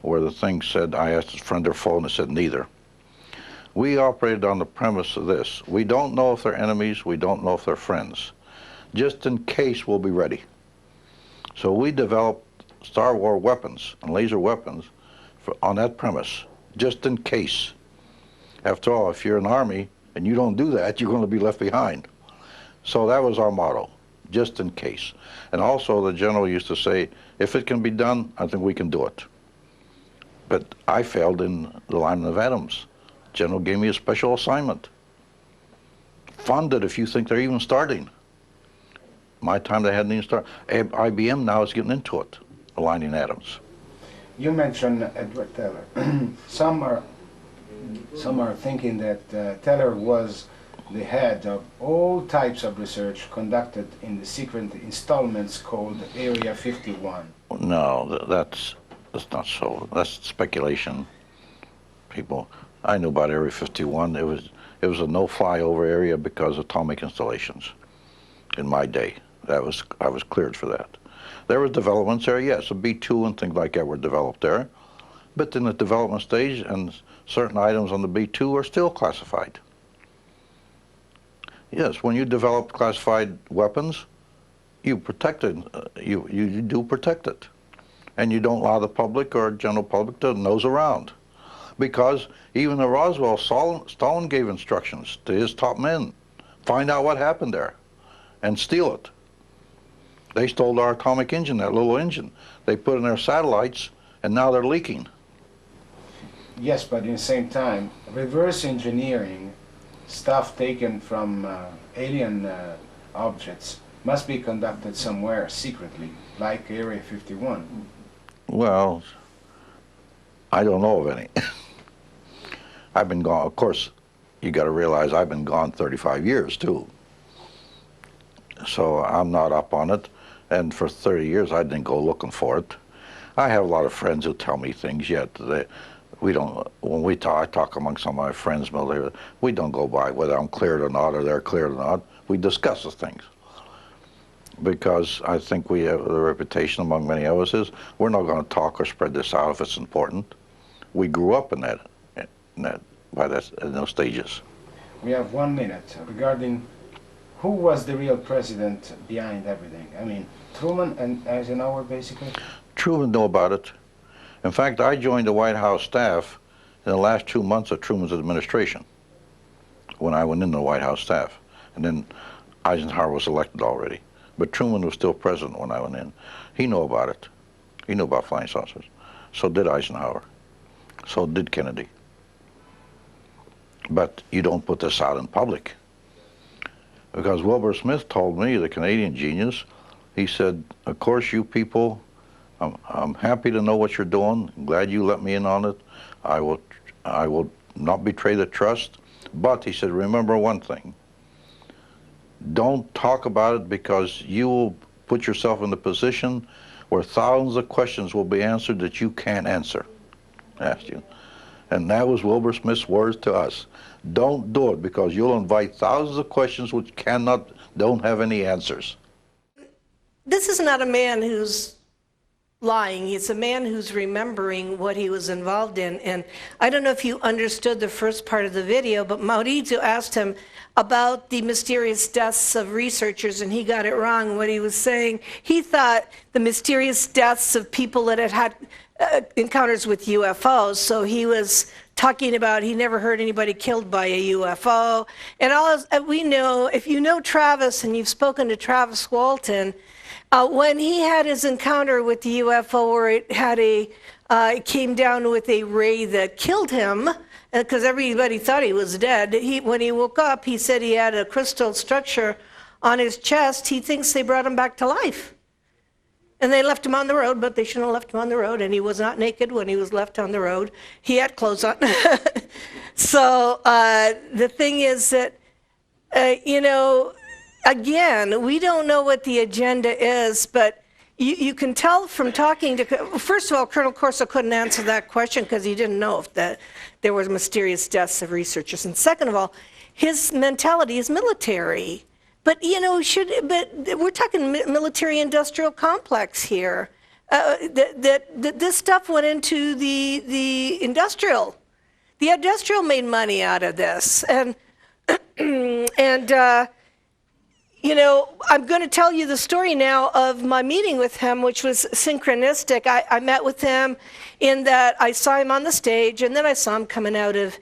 where the thing said, I asked his friend their phone, and it said neither. We operated on the premise of this. We don't know if they're enemies, we don't know if they're friends. Just in case, we'll be ready. So we developed Star Wars weapons and laser weapons on that premise, just in case. After all, if you're an army and you don't do that, you're going to be left behind. So that was our motto, just in case. And also the general used to say, if it can be done, I think we can do it. But I failed in the alignment of atoms. General gave me a special assignment. Fund it if you think they're even starting. My time they hadn't even started. IBM now is getting into it, aligning atoms. You mentioned Edward Teller. Some are thinking that Teller was the head of all types of research conducted in the secret installments called Area 51. No, that's not so. That's speculation. People, I knew about Area 51. It was a no-fly over area because of atomic installations. In my day, I was cleared for that. There were developments there, yes, a B-2 and things like that were developed there, but in the development stage, and certain items on the B-2 are still classified. Yes, when you develop classified weapons, you protect it. You do protect it, and you don't allow the public or general public to nose around, because even in Roswell, Stalin gave instructions to his top men: find out what happened there, and steal it. They stole our atomic engine, that little engine. They put in their satellites, and now they're leaking. Yes, but in the same time, reverse engineering stuff taken from alien objects must be conducted somewhere secretly, like Area 51. Well, I don't know of any. I've been gone, of course, you got to realize I've been gone 35 years too. So I'm not up on it, and for 30 years I didn't go looking for it. I have a lot of friends who tell me things, yet we don't, when we talk, I talk among some of my friends, we don't go by whether I'm cleared or not, or they're cleared or not. We discuss the things. Because I think we have the reputation among many of us is, we're not going to talk or spread this out if it's important. We grew up in those stages. We have 1 minute regarding who was the real president behind everything? I mean, Truman and Eisenhower, basically? Truman knew about it. In fact, I joined the White House staff in the last 2 months of Truman's administration, when I went into the White House staff. And then Eisenhower was elected already. But Truman was still president when I went in. He knew about it. He knew about flying saucers. So did Eisenhower. So did Kennedy. But you don't put this out in public. Because Wilbur Smith told me, the Canadian genius, he said, of course you people, I'm happy to know what you're doing. I'm glad you let me in on it. I will not betray the trust. But he said, remember one thing. Don't talk about it, because you will put yourself in the position where thousands of questions will be answered that you can't answer. Asked you. And that was Wilbur Smith's words to us. Don't do it, because you'll invite thousands of questions which don't have any answers. This is not a man who's lying. He's a man who's remembering what he was involved in. And I don't know if you understood the first part of the video, but Mauricio asked him about the mysterious deaths of researchers, and he got it wrong. What he was saying, he thought the mysterious deaths of people that had encounters with UFOs. So he was talking about he never heard anybody killed by a UFO. And all we know, if you know Travis and you've spoken to Travis Walton, when he had his encounter with the UFO where it came down with a ray that killed him, because everybody thought he was dead, when he woke up, he said he had a crystal structure on his chest. He thinks they brought him back to life. And they left him on the road, but they shouldn't have left him on the road. And he was not naked when he was left on the road. He had clothes on. So the thing is that, again, we don't know what the agenda is, but you can tell from talking to, first of all, Colonel Corso couldn't answer that question because he didn't know if there were mysterious deaths of researchers. And second of all, his mentality is military. But, but we're talking military-industrial complex here. This stuff went into the industrial. The industrial made money out of this. And I'm going to tell you the story now of my meeting with him, which was synchronistic. I met with him in that I saw him on the stage, and then I saw him coming out of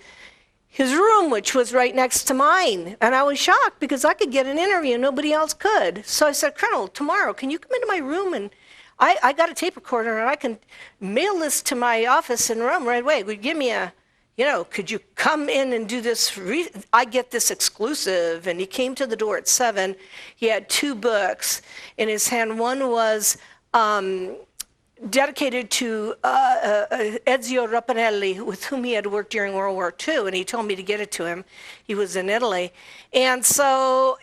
his room, which was right next to mine. And I was shocked because I could get an interview, nobody else could. So I said, Colonel, tomorrow, can you come into my room? And I got a tape recorder, and I can mail this to my office in Rome right away. Would give me could you come in and do this? I get this exclusive. And he came to the door at 7. He had 2 books in his hand. One was dedicated to Ezio Rapinelli, with whom he had worked during World War II, and he told me to get it to him. He was in Italy. And so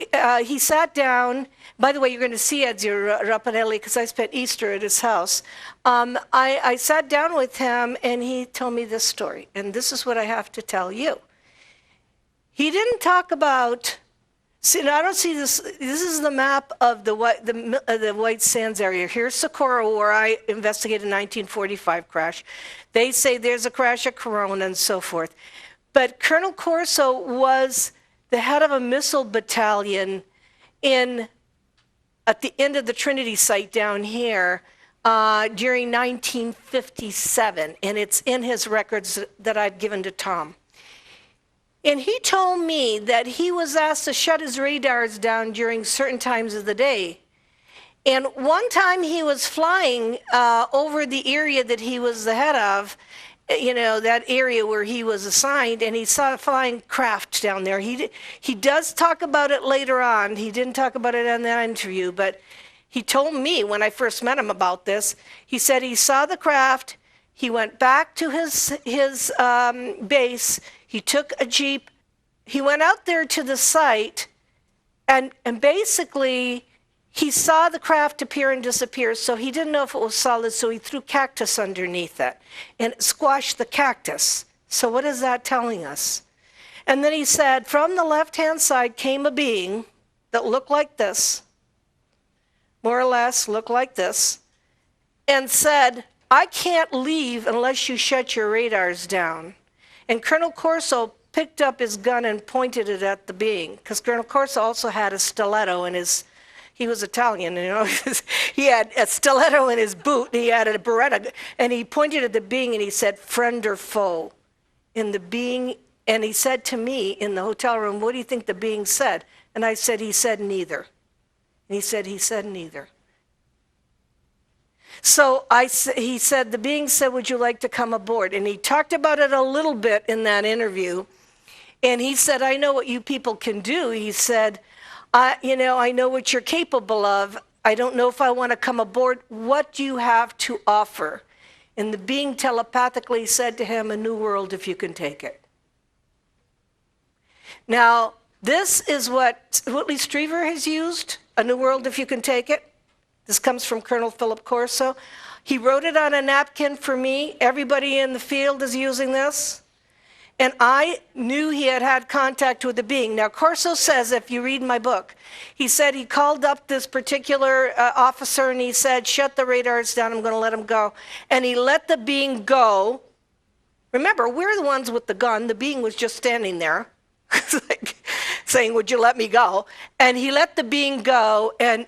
he sat down. By the way, you're going to see Ezio Rapinelli because I spent Easter at his house. I sat down with him, and he told me this story, and this is what I have to tell you. He didn't talk about... See, now I don't see this. This is the map of the White Sands area. Here's Socorro, where I investigated the 1945 crash. They say there's a crash at Corona and so forth. But Colonel Corso was the head of a missile battalion at the end of the Trinity site down here during 1957, and it's in his records that I've given to Tom. And he told me that he was asked to shut his radars down during certain times of the day. And one time he was flying over the area that he was the head of, that area where he was assigned, and he saw a flying craft down there. He does talk about it later on. He didn't talk about it in that interview, but he told me when I first met him about this. He said he saw the craft. He went back to his base. He took a Jeep. He went out there to the site, and basically he saw the craft appear and disappear, so he didn't know if it was solid, so he threw cactus underneath it, and it squashed the cactus. So what is that telling us? And then he said, from the left-hand side came a being that looked like this, more or less looked like this, and said, I can't leave unless you shut your radars down. And Colonel Corso picked up his gun and pointed it at the being, because Colonel Corso also had a stiletto in his, he was Italian, you know, he had a stiletto in his boot, and he had a Beretta, and he pointed at the being and he said, friend or foe? And the being, and he said to me in the hotel room, what do you think the being said? And I said, he said neither. And he said neither. So he said, the being said, would you like to come aboard? And he talked about it a little bit in that interview. And he said, I know what you people can do. He said, I know what you're capable of. I don't know if I want to come aboard. What do you have to offer? And the being telepathically said to him, a new world if you can take it. Now, this is what Whitley Striever has used, a new world if you can take it. This comes from Colonel Philip Corso. He wrote it on a napkin for me. Everybody in the field is using this. And I knew he had had contact with the being. Now, Corso says, if you read my book, he said he called up this particular officer and he said, shut the radars down, I'm going to let him go. And he let the being go. Remember, we're the ones with the gun. The being was just standing there like, saying, would you let me go? And he let the being go, and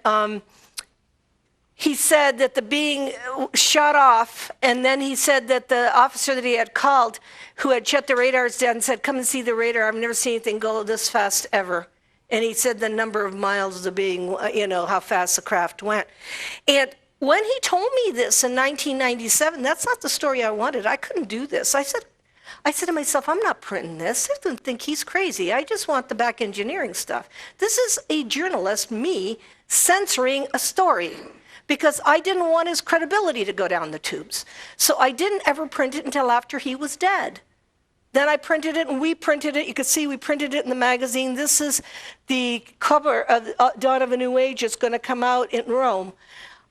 he said that the being shut off, and then he said that the officer that he had called, who had shut the radars down, said, come and see the radar. I've never seen anything go this fast ever. And he said the number of miles the being, how fast the craft went. And when he told me this in 1997, that's not the story I wanted. I couldn't do this. I said to myself, I'm not printing this. I didn't think he's crazy. I just want the back engineering stuff. This is a journalist, me, censoring a story, because I didn't want his credibility to go down the tubes. So I didn't ever print it until after he was dead. Then I printed it, and we printed it. You can see we printed it in the magazine. This is the cover of Dawn of a New Age. It's going to come out in Rome.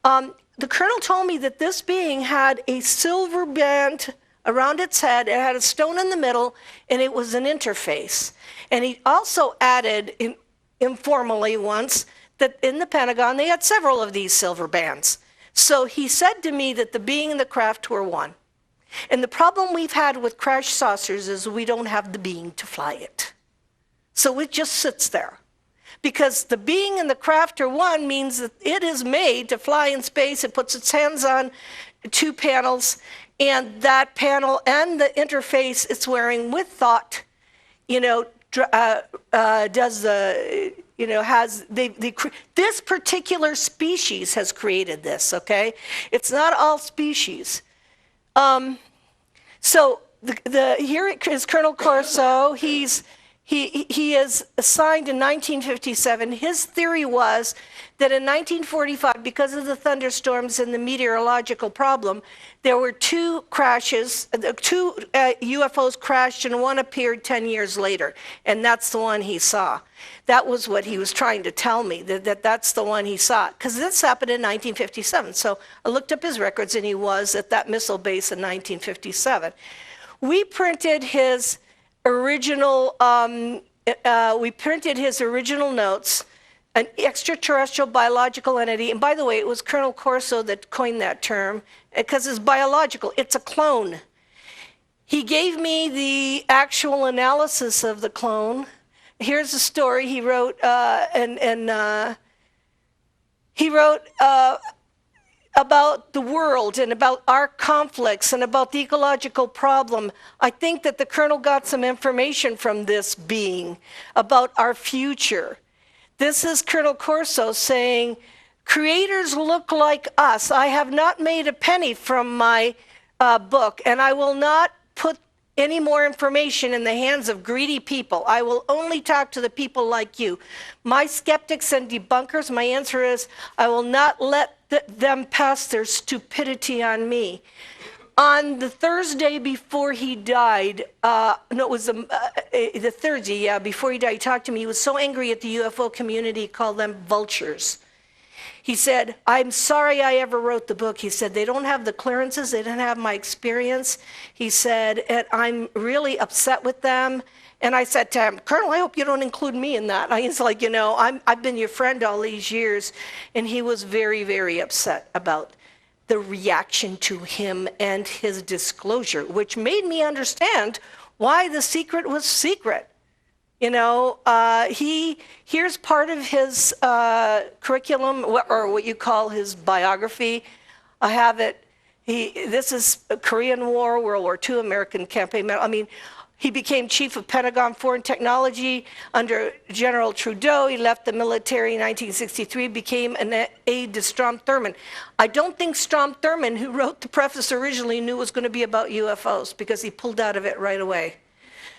The colonel told me that this being had a silver band around its head. It had a stone in the middle, and it was an interface. And he also added, informally once, that in the Pentagon, they had several of these silver bands. So he said to me that the being and the craft were one. And the problem we've had with crash saucers is we don't have the being to fly it. So it just sits there. Because the being and the craft are one means that it is made to fly in space. It puts its hands on two panels, and that panel and the interface it's wearing with thought, does the, this particular species has created this, okay? It's not all species. So here is Colonel Corso. He is assigned in 1957. His theory was that in 1945, because of the thunderstorms and the meteorological problem, there were two crashes, two UFOs crashed, and one appeared 10 years later. And that's the one he saw. That was what he was trying to tell me, that's the one he saw. Because this happened in 1957. So I looked up his records, and he was at that missile base in 1957. We printed his original notes, an extraterrestrial biological entity. And by the way, it was Colonel Corso that coined that term, because it's biological. It's a clone. He gave me the actual analysis of the clone. Here's a story he wrote, he wrote about the world and about our conflicts and about the ecological problem. I think that the colonel got some information from this being about our future. This is Colonel Corso saying, creators look like us. I have not made a penny from my book, and I will not put any more information in the hands of greedy people. I will only talk to the people like you. My skeptics and debunkers, my answer is, I will not let them pass their stupidity on me. On the Thursday before he died, it was the Thursday, before he died, he talked to me. He was so angry at the UFO community, he called them vultures. He said, I'm sorry I ever wrote the book. He said, they don't have the clearances, they didn't have my experience. He said, and I'm really upset with them. And I said to him, Colonel, I hope you don't include me in that. He's like, I've been your friend all these years. And he was very, very upset about the reaction to him and his disclosure, which made me understand why the secret was secret. You know, here's part of his curriculum, or what you call his biography. I have it. This is Korean War, World War II, American campaign medal. I mean, he became chief of Pentagon Foreign Technology under General Trudeau. He left the military in 1963, became an aide to Strom Thurmond. I don't think Strom Thurmond, who wrote the preface originally, knew it was going to be about UFOs because he pulled out of it right away.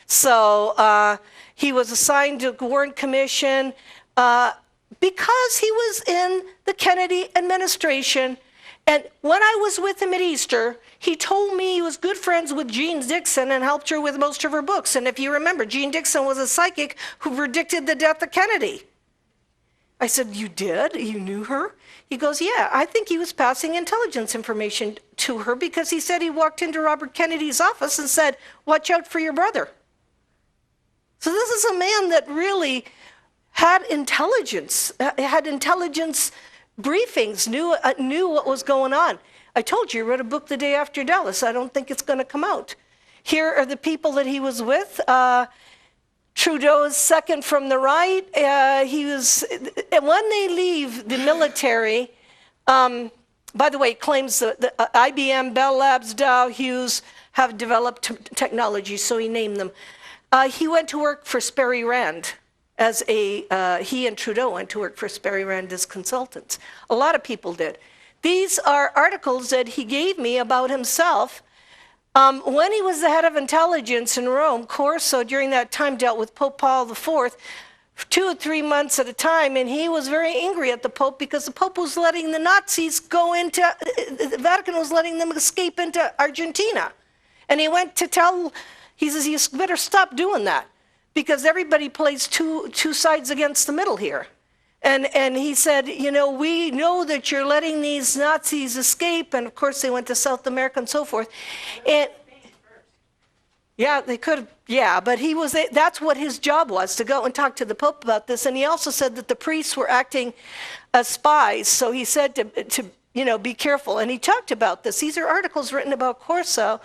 So he was assigned to the Warren Commission because he was in the Kennedy administration. And when I was with him at Easter, he told me he was good friends with Jean Dixon and helped her with most of her books. And if you remember, Jean Dixon was a psychic who predicted the death of Kennedy. I said, you did? You knew her? He goes, yeah, I think he was passing intelligence information to her because he said he walked into Robert Kennedy's office and said, watch out for your brother. So this is a man that really had intelligence briefings, knew what was going on. I told you, he wrote a book the day after Dallas. I don't think it's going to come out. Here are the people that he was with. Trudeau's second from the right. When they leave the military, by the way, he claims the IBM, Bell Labs, Dow, Hughes have developed technology, so he named them. He went to work for Sperry Rand. He and Trudeau went to work for Sperry Rand as consultants. A lot of people did. These are articles that he gave me about himself. When he was the head of intelligence in Rome, Corso during that time dealt with Pope Paul IV 2 or 3 months at a time, and he was very angry at the Pope because the Pope was letting the Nazis the Vatican was letting them escape into Argentina. And he went to he says, you better stop doing that, because everybody plays two sides against the middle here. And he said, you know, we know that you're letting these Nazis escape. And of course they went to South America and so forth. And yeah, they could have, yeah, but that's what his job was, to go and talk to the Pope about this. And he also said that the priests were acting as spies. So he said to be careful. And he talked about this. These are articles written about Corso.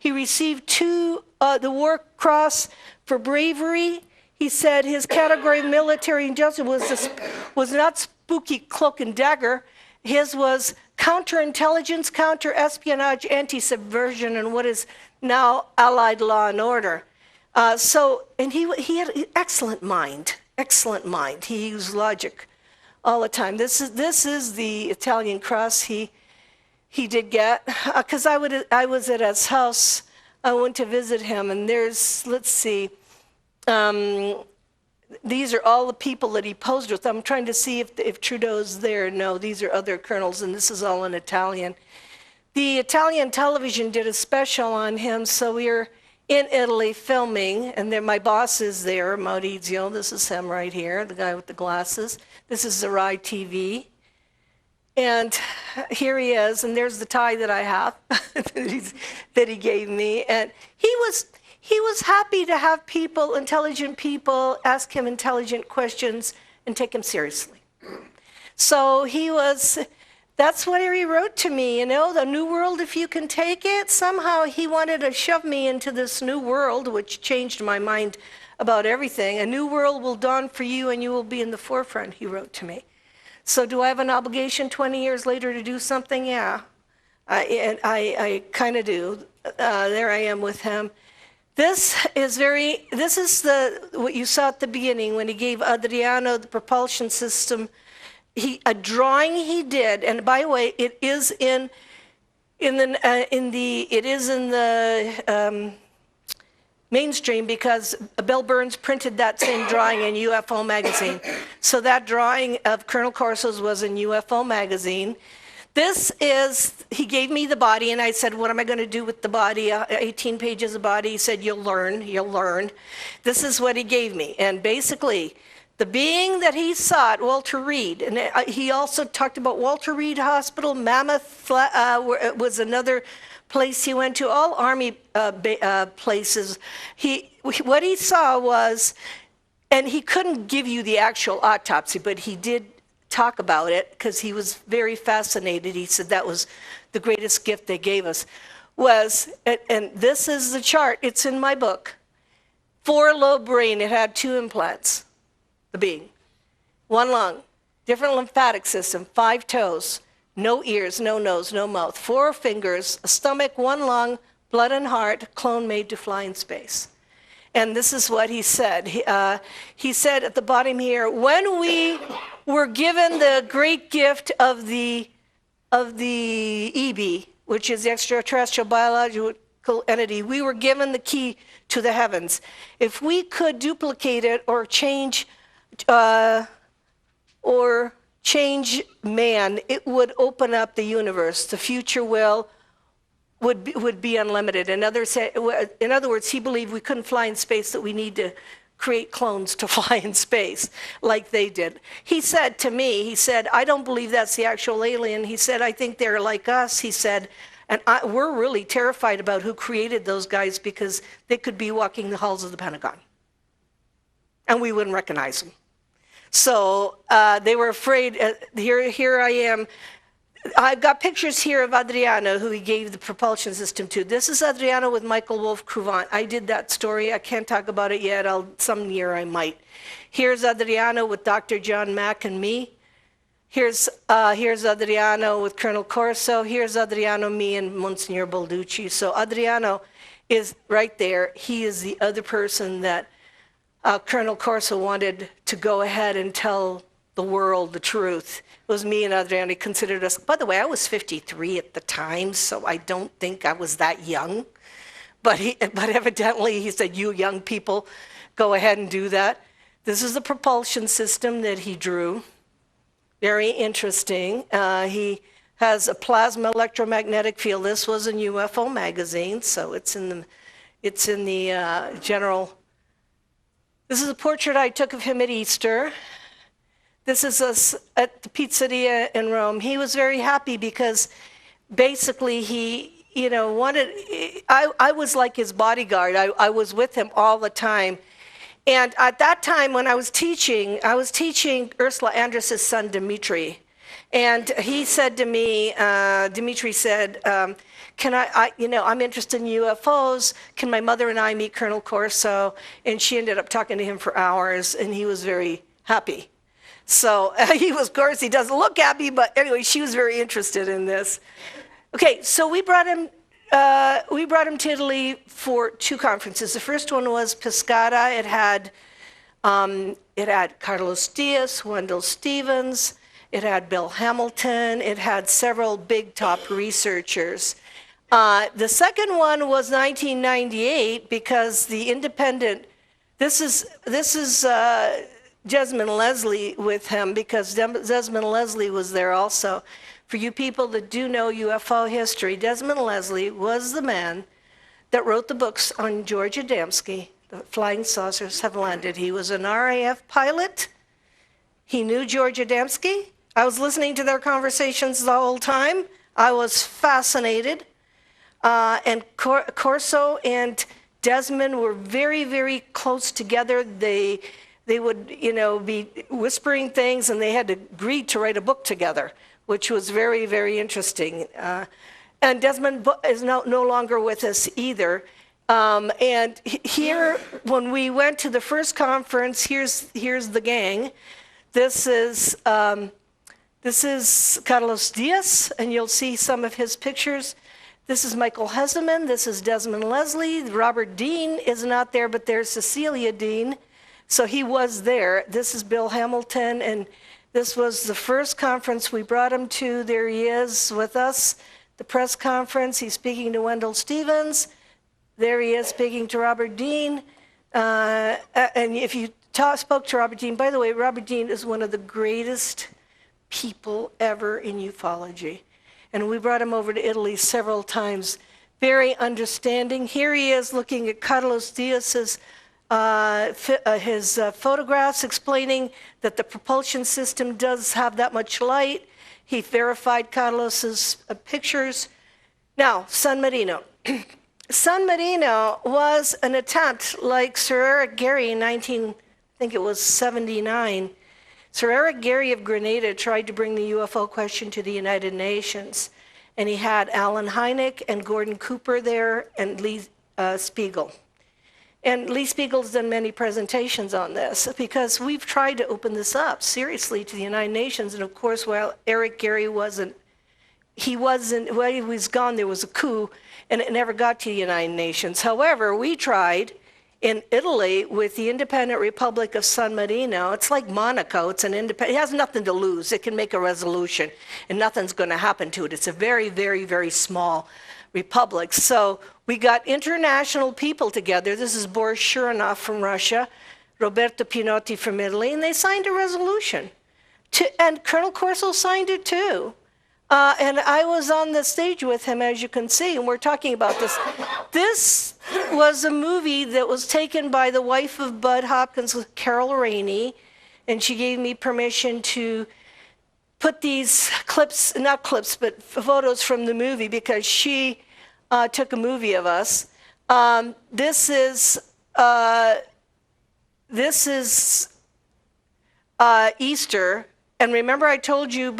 He received the War Cross for bravery. He said his category of military injustice was not spooky cloak and dagger. His was counterintelligence, counter-espionage, anti-subversion, and what is now allied law and order. And he had an excellent mind. He used logic all the time. This is the Italian cross he did get, because I was at his house. I went to visit him, and there's, let's see, these are all the people that he posed with. I'm trying to see if Trudeau's there. No, these are other colonels, and this is all in Italian. The Italian television did a special on him, so we were in Italy filming, and my boss is there, Maurizio. This is him right here, the guy with the glasses. This is Zerai TV. And here he is, and there's the tie that I have that he gave me. And he was happy to have intelligent people, ask him intelligent questions and take him seriously. So that's what he wrote to me, the new world, if you can take it. Somehow he wanted to shove me into this new world, which changed my mind about everything. A new world will dawn for you and you will be in the forefront, he wrote to me. So do I have an obligation 20 years later to do something? Yeah, I kind of do. There I am with him. This is what you saw at the beginning when he gave Adriano the propulsion system. A drawing he did, and by the way, it is in the mainstream because Bill Burns printed that same drawing in UFO magazine. So that drawing of Colonel Corso's was in UFO magazine. He gave me the body, and I said, what am I going to do with the body? 18 pages of body. He said, you'll learn. This is what he gave me. And basically, the being that he sought, Walter Reed, and he also talked about Walter Reed Hospital, Mammoth was another place he went to, all Army places. What he saw was, and he couldn't give you the actual autopsy, but he did talk about it because he was very fascinated. He said that was the greatest gift they gave us. was, and this is the chart, it's in my book, 4-lobe brain, it had 2 implants, the being. 1 lung, different lymphatic system, 5 toes, no ears, no nose, no mouth, 4 fingers, a stomach, 1 lung, blood and heart, clone made to fly in space. And this is what he said. He said at the bottom here, when we were given the great gift of the EB, which is the extraterrestrial biological entity, we were given the key to the heavens. If we could duplicate it or change man, it would open up the universe. The future would be unlimited. In other words, he believed we couldn't fly in space, that we need to create clones to fly in space like they did. He said to me, he said, I don't believe that's the actual alien. He said, I think they're like us. He said, and we're really terrified about who created those guys, because they could be walking the halls of the Pentagon and we wouldn't recognize them. So they were afraid. Here I am. I've got pictures here of Adriano, who he gave the propulsion system to. This is Adriano with Michael Wolff-Couvant. I did that story. I can't talk about it yet. Some year I might. Here's Adriano with Dr. John Mack and me. Here's Adriano with Colonel Corso. Here's Adriano, me, and Monsignor Balducci. So Adriano is right there. He is the other person that Colonel Corso wanted to go ahead and tell the world the truth. It was me and Adriano. He considered us. By the way, I was 53 at the time, so I don't think I was that young. But evidently he said, you young people, go ahead and do that. This is the propulsion system that he drew. Very interesting. He has a plasma electromagnetic field. This was in UFO magazine, so it's in the general. This is a portrait I took of him at Easter. This is us at the pizzeria in Rome. He was very happy because basically he, wanted, I was like his bodyguard. I was with him all the time. And at that time when I was teaching Ursula Andress's son, Dimitri. And he said to me, Dimitri said, I'm interested in UFOs. Can my mother and I meet Colonel Corso? And she ended up talking to him for hours, and he was very happy. So of course, he doesn't look happy, but anyway, she was very interested in this. Okay, so we brought him to Italy for 2 conferences. The first one was Pescara. It had Carlos Diaz, Wendell Stevens. It had Bill Hamilton. It had several big top researchers. The second one was 1998 because the Independent. This is Desmond Leslie with him, because Desmond Leslie was there also. For you people that do know UFO history, Desmond Leslie was the man that wrote the books on George Adamski, The Flying Saucers Have Landed. He was an RAF pilot. He knew George Adamski. I was listening to their conversations the whole time. I was fascinated. And Corso and Desmond were very, very close together. They would, be whispering things, and they had agreed to write a book together, which was very, very interesting. And Desmond is no longer with us either. And here, when we went to the first conference, here's the gang. This is Carlos Diaz, and you'll see some of his pictures. This is Michael Heseman. This is Desmond Leslie. Robert Dean is not there, but there's Cecilia Dean. So he was there. This is Bill Hamilton, and this was the first conference we brought him to. There he is with us, the press conference. He's speaking to Wendell Stevens. There he is speaking to Robert Dean. And if you spoke to Robert Dean, by the way, Robert Dean is one of the greatest people ever in ufology. And we brought him over to Italy several times. Very understanding. Here he is looking at Carlos Diaz's his photographs, explaining that the propulsion system does have that much light. He verified Carlos's pictures. Now, San Marino. San Marino was an attempt like Sir Eric Gary in 1979. Sir Eric Gary of Grenada tried to bring the UFO question to the United Nations. And he had Alan Hynek and Gordon Cooper there and Lee Spiegel. And Lee Spiegel's done many presentations on this because we've tried to open this up seriously to the United Nations. And of course, while Eric Gary while he was gone, there was a coup and it never got to the United Nations. However, we tried in Italy with the independent Republic of San Marino. It's like Monaco. It's it has nothing to lose. It can make a resolution and nothing's going to happen to it. It's a very, very, very small republic. So we got international people together. This is Boris Shurinoff from Russia, Roberto Pinotti from Italy, and they signed a resolution. And Colonel Corso signed it too. And I was on the stage with him, as you can see, and we're talking about this. This was a movie that was taken by the wife of Bud Hopkins, Carol Rainey, and she gave me permission to put these clips, not clips, but photos from the movie because she took a movie of us. This is Easter, and remember I told you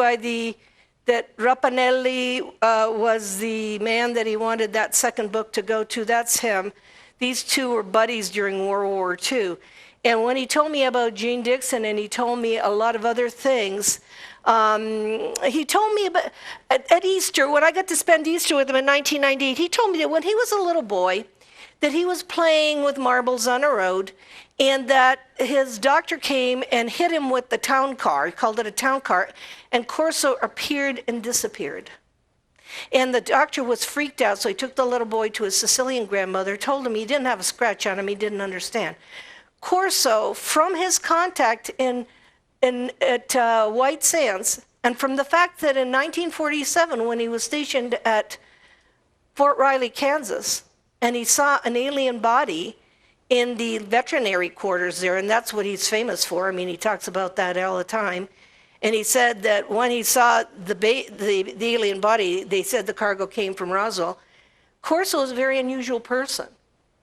that Rapanelli was the man that he wanted that second book to go to. That's him. These two were buddies during World War II. And when he told me about Jean Dixon and he told me a lot of other things, he told me about, at Easter, when I got to spend Easter with him in 1998, he told me that when he was a little boy, that he was playing with marbles on a road, and that his doctor came and hit him with the town car. He called it a town car, and Corso appeared and disappeared. And the doctor was freaked out, so he took the little boy to his Sicilian grandmother, told him he didn't have a scratch on him, he didn't understand. Corso, from his contact at White Sands, and from the fact that in 1947, when he was stationed at Fort Riley, Kansas, and he saw an alien body in the veterinary quarters there, and that's what he's famous for. I mean, he talks about that all the time. And he said that when he saw the alien body, they said the cargo came from Roswell. Corso is a very unusual person.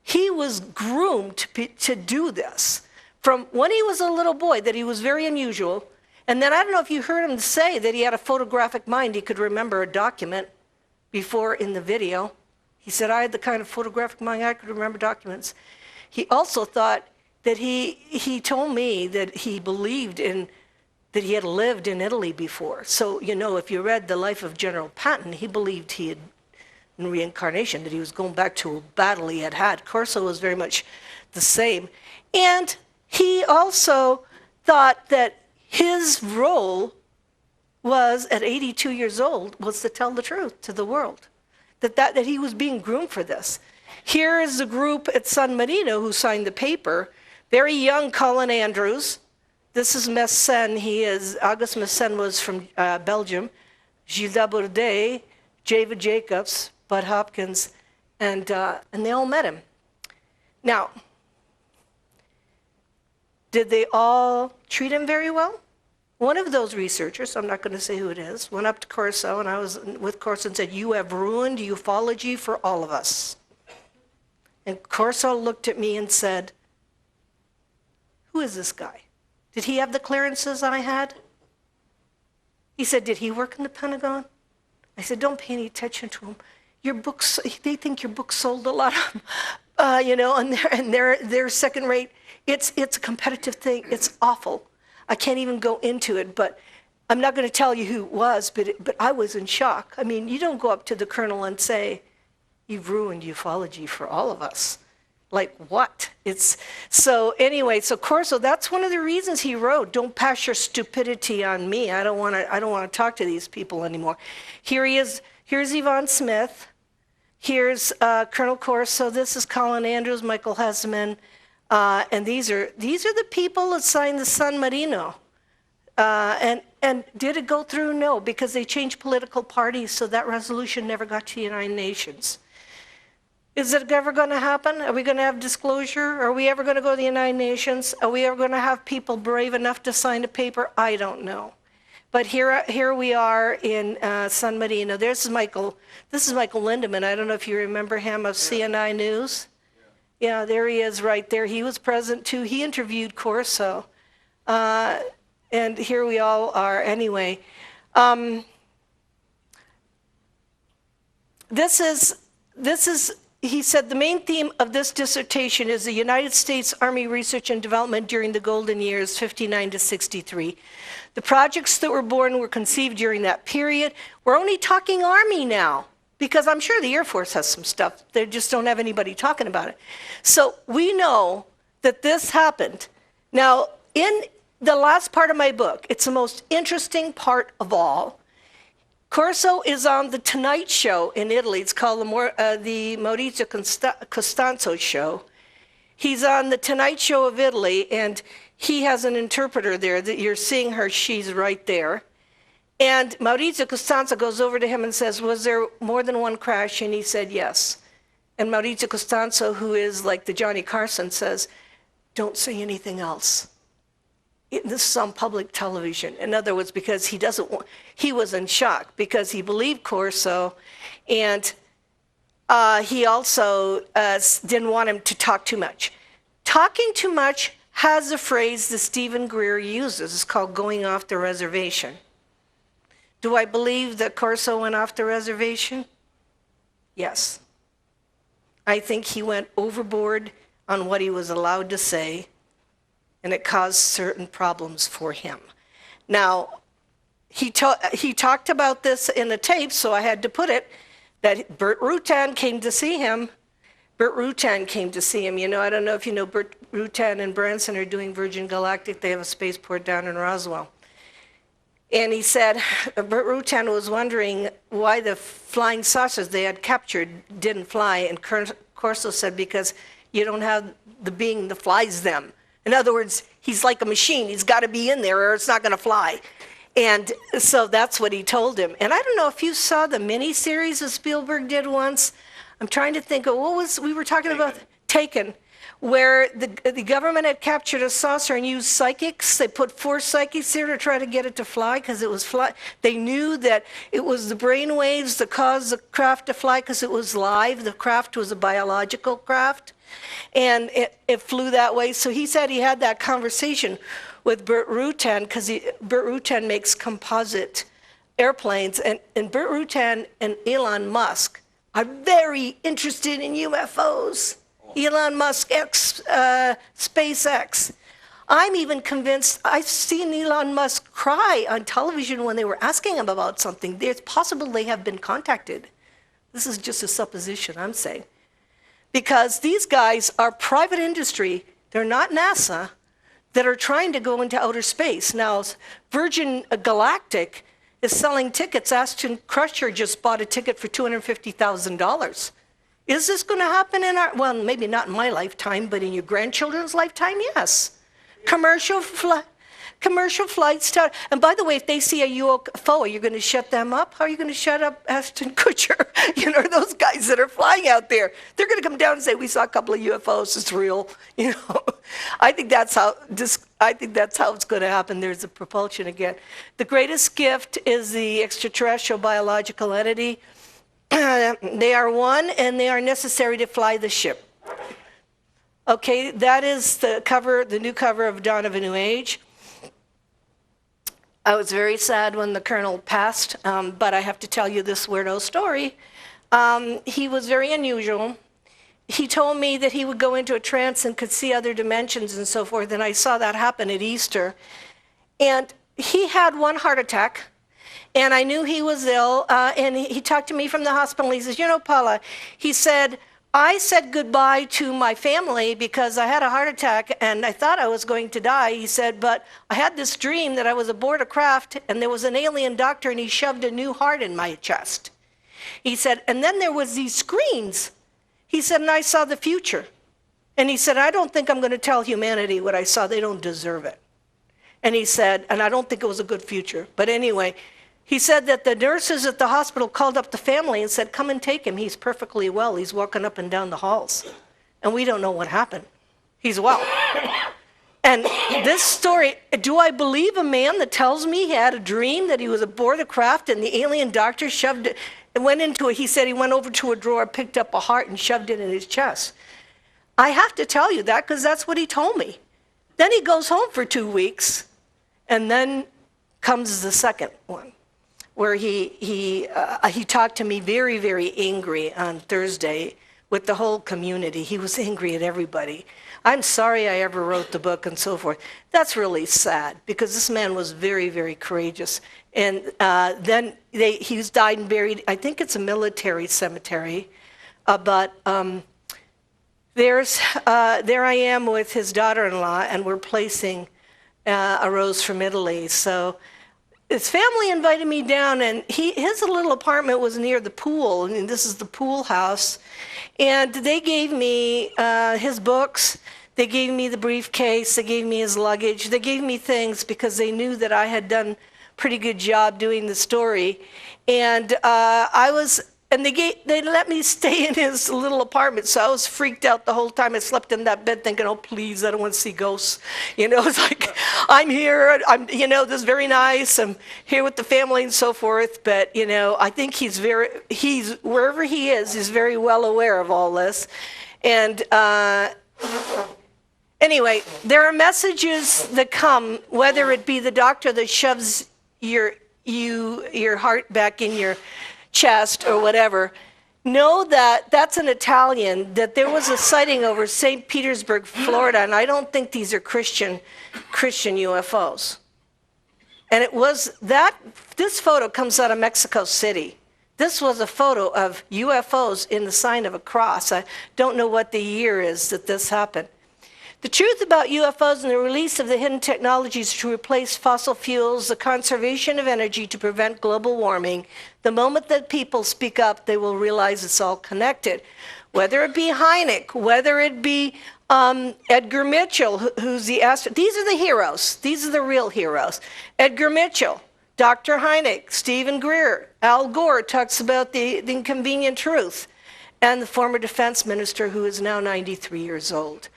He was groomed to do this from when he was a little boy, that he was very unusual. And then I don't know if you heard him say that he had a photographic mind. He could remember a document before in the video. He said, I had the kind of photographic mind, I could remember documents. He also thought that he told me that he believed that he had lived in Italy before. So, you know, if you read The Life of General Patton, he believed he had, in reincarnation, that he was going back to a battle he had had. Corso was very much the same. And he also thought that his role was, at 82 years old, was to tell the truth to the world. That he was being groomed for this. Here is the group at San Marino who signed the paper. Very young Colin Andrews. This is Messen. August Messen was from Belgium. Gilles Bourdet, Java Jacobs, Bud Hopkins, and they all met him. Now, did they all treat him very well? One of those researchers, I'm not going to say who it is, went up to Corso, and I was with Corso, and said, you have ruined ufology for all of us. And Corso looked at me and said, who is this guy? Did he have the clearances I had? He said, did he work in the Pentagon? I said, don't pay any attention to him. Your books, they think your book sold a lot of, you know, and they're second rate. It's a competitive thing. It's awful. I can't even go into it, but I'm not going to tell you who it was, but I was in shock. I mean, you don't go up to the colonel and say, you've ruined ufology for all of us. Like what? So Corso, that's one of the reasons he wrote, don't pass your stupidity on me. I don't want to talk to these people anymore. Here he is. Here's Yvonne Smith. Here's Colonel Corso. This is Colin Andrews, Michael Hesman. And these are the people that signed the San Marino. And did it go through? No, because they changed political parties, so that resolution never got to the United Nations. Is it ever going to happen? Are we going to have disclosure? Are we ever going to go to the United Nations? Are we ever going to have people brave enough to sign a paper? I don't know. But here we are in San Marino. This is Michael Lindemann. I don't know if you remember him of CNI News. Yeah, there he is right there. He was present too. He interviewed Corso. And here we all are anyway. he said, the main theme of this dissertation is the United States Army research and development during the golden years, 59 to 63. The projects that were born were conceived during that period. We're only talking Army now, because I'm sure the Air Force has some stuff. They just don't have anybody talking about it. So we know that this happened. Now, in the last part of my book, it's the most interesting part of all. Corso is on the Tonight Show in Italy. It's called the Maurizio Costanzo Show. He's on the Tonight Show of Italy, and he has an interpreter there. That you're seeing her, she's right there. And Maurizio Costanzo goes over to him and says, was there more than one crash? And he said, yes. And Maurizio Costanzo, who is like the Johnny Carson, says, don't say anything else. This is on public television. In other words, because he was in shock because he believed Corso, and he also didn't want him to talk too much. Talking too much has a phrase that Stephen Greer uses. It's called going off the reservation. Do I believe that Corso went off the reservation? Yes. I think he went overboard on what he was allowed to say, and it caused certain problems for him. Now, he talked about this in the tape, so I had to put it, that Bert Rutan came to see him. Bert Rutan came to see him. You know, I don't know if you know, Bert Rutan and Branson are doing Virgin Galactic. They have a spaceport down in Roswell. And he said, Bert Rutan was wondering why the flying saucers they had captured didn't fly. And Corso said, because you don't have the being that flies them. In other words, he's like a machine. He's got to be in there or it's not going to fly. And so that's what he told him. And I don't know if you saw the mini-series that Spielberg did once. I'm trying to think of we were talking about Taken, where the government had captured a saucer and used psychics. They put 4 psychics there to try to get it to fly because it was fly. They knew that it was the brain waves that caused the craft to fly because it was live. The craft was a biological craft. And it flew that way. So he said he had that conversation with Bert Rutan because Bert Rutan makes composite airplanes. And Bert Rutan and Elon Musk are very interested in UFOs. Elon Musk, SpaceX. I'm even convinced, I've seen Elon Musk cry on television when they were asking him about something. It's possible they have been contacted. This is just a supposition I'm saying. Because these guys are private industry, they're not NASA, that are trying to go into outer space. Now, Virgin Galactic is selling tickets. Ashton Kutcher just bought a ticket for $250,000. Is this going to happen in well, maybe not in my lifetime, but in your grandchildren's lifetime, yes. Commercial flights start. And by the way, if they see a UFO, are you going to shut them up? How are you going to shut up Ashton Kutcher? You know, those guys that are flying out there. They're going to come down and say, we saw a couple of UFOs, it's real. You know, I think that's how it's going to happen. There's the propulsion again. The greatest gift is the extraterrestrial biological entity. They are one, and they are necessary to fly the ship. Okay, that is the new cover of Dawn of a New Age. I was very sad when the colonel passed, but I have to tell you this weirdo story. He was very unusual. He told me that he would go into a trance and could see other dimensions and so forth, and I saw that happen at Easter. And he had one heart attack, and I knew he was ill, and he talked to me from the hospital. He says, you know, Paula, he said, I said goodbye to my family because I had a heart attack and I thought I was going to die. He said, but I had this dream that I was aboard a craft and there was an alien doctor and he shoved a new heart in my chest. He said, and then there was these screens. He said, and I saw the future. And he said, I don't think I'm going to tell humanity what I saw. They don't deserve it. And he said, and I don't think it was a good future. But anyway, he said that the nurses at the hospital called up the family and said, come and take him. He's perfectly well. He's walking up and down the halls. And we don't know what happened. He's well. And this story, do I believe a man that tells me he had a dream that he was aboard a craft and the alien doctor shoved it, and went into it, he said he went over to a drawer, picked up a heart and shoved it in his chest. I have to tell you that because that's what he told me. Then he goes home for 2 weeks, and then comes the second one. where he talked to me very, very angry on Thursday with the whole community. He was angry at everybody. I'm sorry I ever wrote the book and so forth. That's really sad because this man was very, very courageous. And then he's died and buried, I think it's a military cemetery, but there I am with his daughter-in-law, and we're placing a rose from Italy. So his family invited me down, and his little apartment was near the pool, and this is the pool house. And they gave me his books, they gave me the briefcase, they gave me his luggage, they gave me things because they knew that I had done a pretty good job doing the story. And they let me stay in his little apartment, so I was freaked out the whole time. I slept in that bed thinking, oh, please, I don't want to see ghosts. It's like, I'm here, this is very nice, I'm here with the family and so forth, but, I think he's wherever he is, he's very well aware of all this. And anyway, there are messages that come, whether it be the doctor that shoves your heart back in your chest or whatever. Know that that's an Italian, that there was a sighting over St. Petersburg, Florida, and I don't think these are Christian UFOs. And this photo comes out of Mexico City. This was a photo of UFOs in the sign of a cross. I don't know what the year is that this happened. The truth about UFOs and the release of the hidden technologies to replace fossil fuels, the conservation of energy to prevent global warming, the moment that people speak up, they will realize it's all connected. Whether it be Hynek, whether it be Edgar Mitchell, who's the these are the heroes. These are the real heroes. Edgar Mitchell, Dr. Hynek, Stephen Greer, Al Gore talks about the inconvenient truth, and the former defense minister who is now 93 years old.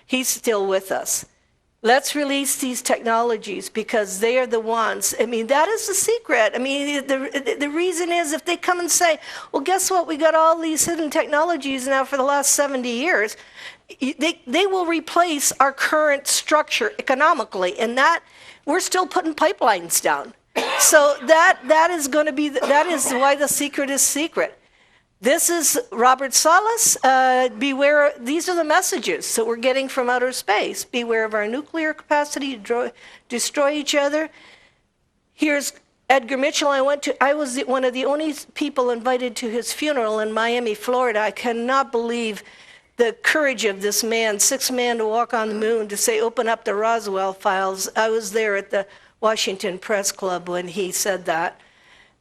He's still with us. Let's release these technologies because they are the ones. That is the secret. The reason is if they come and say, well, guess what? We got all these hidden technologies now for the last 70 years. They will replace our current structure economically, and that we're still putting pipelines down. So that is going to be, that is why the secret is secret. This is Robert Salas. Beware, these are the messages that we're getting from outer space. Beware of our nuclear capacity to destroy each other. Here's Edgar Mitchell. I was one of the only people invited to his funeral in Miami, Florida. I cannot believe the courage of this man, sixth man to walk on the moon, to say, open up the Roswell files. I was there at the Washington Press Club when he said that.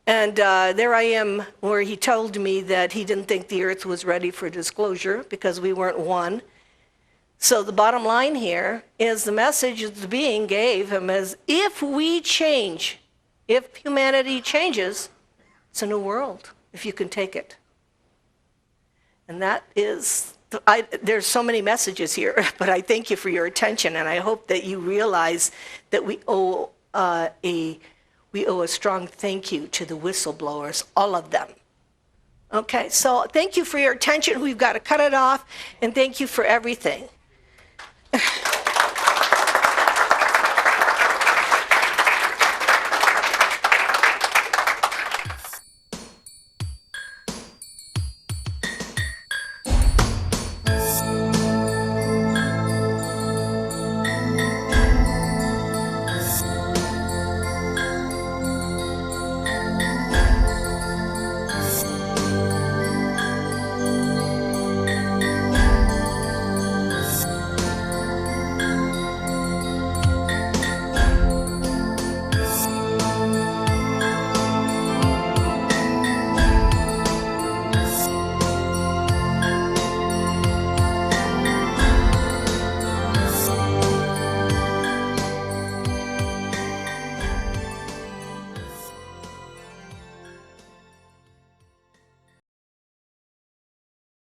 And there I am, where he told me that he didn't think the Earth was ready for disclosure because we weren't one. So the bottom line here is the message that the being gave him is, if we change, if humanity changes, it's a new world, if you can take it. And that is, there's so many messages here, but I thank you for your attention, and I hope that you realize that we owe a strong thank you to the whistleblowers, all of them. Okay, so thank you for your attention. We've got to cut it off, and thank you for everything.